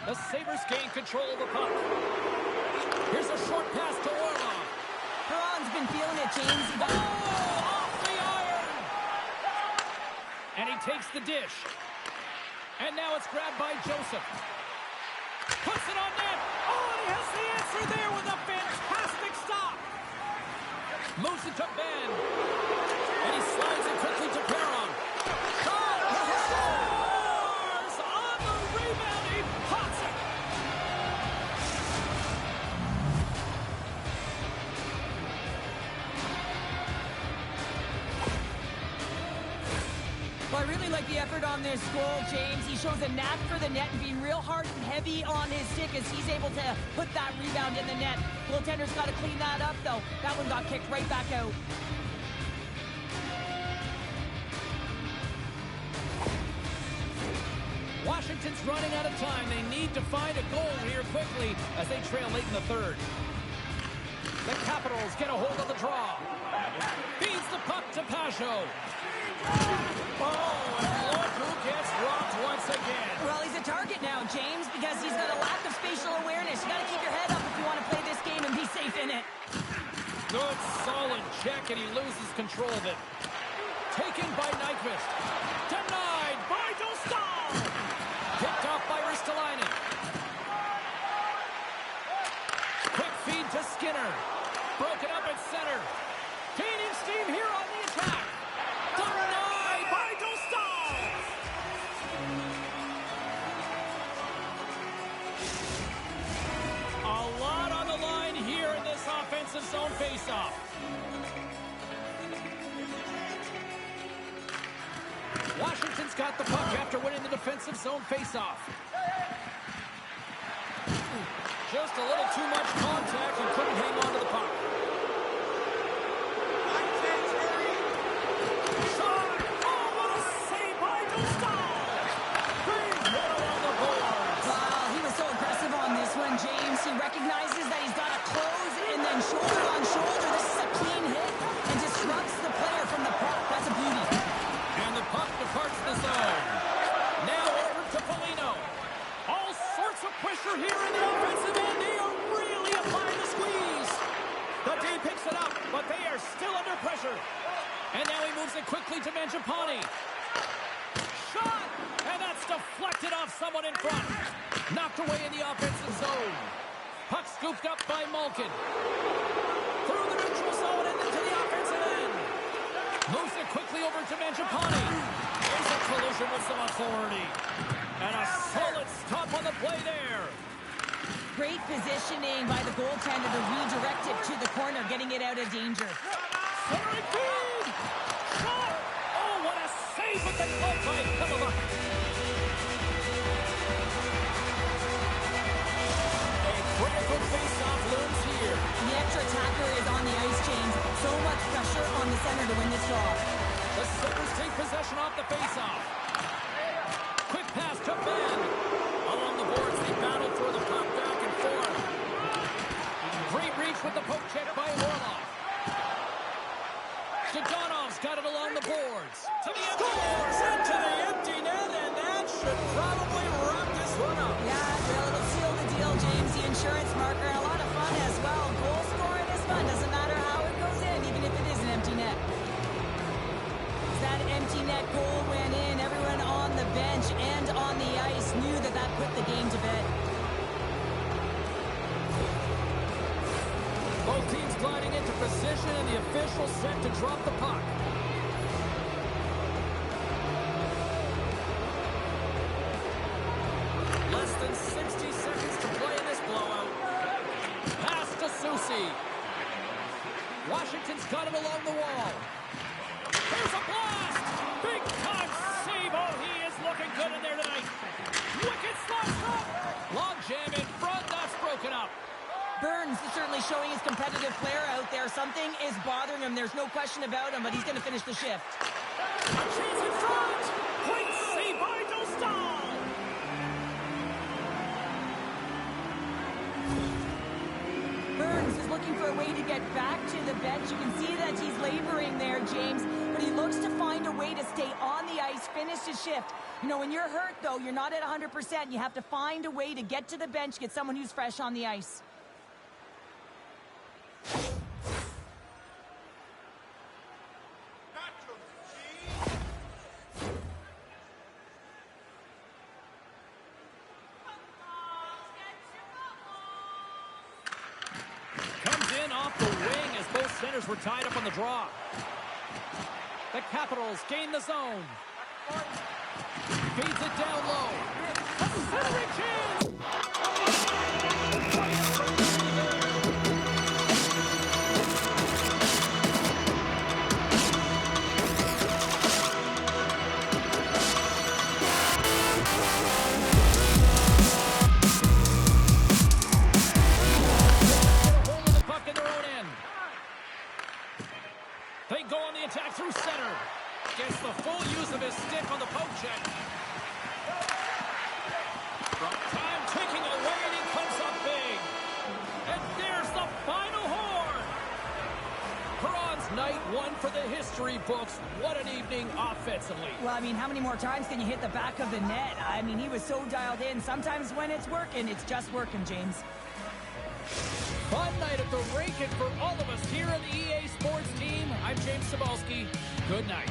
The Sabres gain control of the puck. Here's a short pass to Orlov. Perron's been feeling it, James. Off the iron! And he takes the dish. And now it's grabbed by Joseph. Puts it on net. Oh, and he has the answer there with a fantastic stop. Moves it to Ben. And he slides it quickly to Perron. Scores! On the rebound, he pots it. Well, I really like the effort on this goal, James. He shows a knack for the net and being real hard and heavy on his stick as he's able to put that rebound in the net. Goaltender's got to clean that up, though. That one got kicked right back out. Washington's running out of time. They need to find a goal here quickly as they trail late in the third. The Capitals get a hold of the draw. Feeds the puck to Peugeot. Oh, and look who gets rocked once again. Well, he's a target now, James, because he's got a lack of spatial awareness. You got to keep your head up if you want to play this game and be safe in it. Good, solid check, and he loses control of it. Taken by Nyquist. Denied by Dostal. Picked off by Ristolainen. Quick feed to Skinner. Broken up at center. Gaining steam here on the attack. Denied by Dostal. A lot on the line here in this offensive zone faceoff. Washington's got the puck after winning the defensive zone faceoff. Just a little too much contact and couldn't hang on to the puck. Shot! Oh, what a save by Dostal! Big hit along the boards. Wow, he was so aggressive on this one, James. He recognizes that he's got to close and then shoulder on shoulder. This is a clean hit and disrupts the player from the puck. That's a beauty. And the puck departs the zone. Now over to Foligno. All sorts of pressure here in the offensive end. They are really applying the squeeze. The D picks it up, but they are still under pressure. And now he moves it quickly to Mangiapane. Shot! And that's deflected off someone in front. Knocked away in the offensive zone. Puck scooped up by Malkin. Through the neutral zone and into the offensive end. Moves it quickly over to Mangiapane. There's a collision with some authority. And a solid stop on the play there. Great positioning by the goaltender to redirect it to the corner, getting it out of danger. Centering feed! Shot! Oh, what a save with the glove by Piliva. A critical face-off looms here. The extra attacker is on the ice, James. So much pressure on the center to win this draw. The Sabres take possession off the face-off. Quick pass to Ben. Along the boards, they battle for the puck back and forth. Great reach with the poke check by Orlov. Dodonov's got it along the boards. To the empty net. Into the empty net, and that should probably wrap this one up. Yeah, well, it'll seal the deal, James. The insurance marker, and a lot of fun as well. Goal scoring is fun. Doesn't matter how it goes in, even if it is an empty net. As that empty net goal went in, everyone on the bench and on the ice knew that that put the game to bed. Both teams gliding into position, and the official set to drop the puck. Less than 60 seconds to play in this blowout. Pass to Soucy. Washington's got it along the wall. Here's a blast! Big time save. Oh, he is looking good in there tonight. Wicked slap stop. Burns is certainly showing his competitive flair out there. Something is bothering him. There's no question about him, but he's going to finish the shift. A chance in front. Point saved by Dostal. Burns is looking for a way to get back to the bench. You can see that he's laboring there, James, but he looks to find a way to stay on the ice, finish his shift. You know, when you're hurt, though, you're not at 100%. You have to find a way to get to the bench, get someone who's fresh on the ice. Off the wing as both centers were tied up on the draw. The Capitals gain the zone. Feeds it down low. Henrik in. They go on the attack through center. Gets the full use of his stick on the poke check. From time ticking away, and he comes up big. And there's the final horn. Perron's night one for the history books. What an evening offensively. Well, I mean, how many more times can you hit the back of the net? I mean, he was so dialed in. Sometimes when it's working, it's just working, James. Fun night at the rink, and for all of us here on the EA Sports team, I'm James Cebulski. Good night.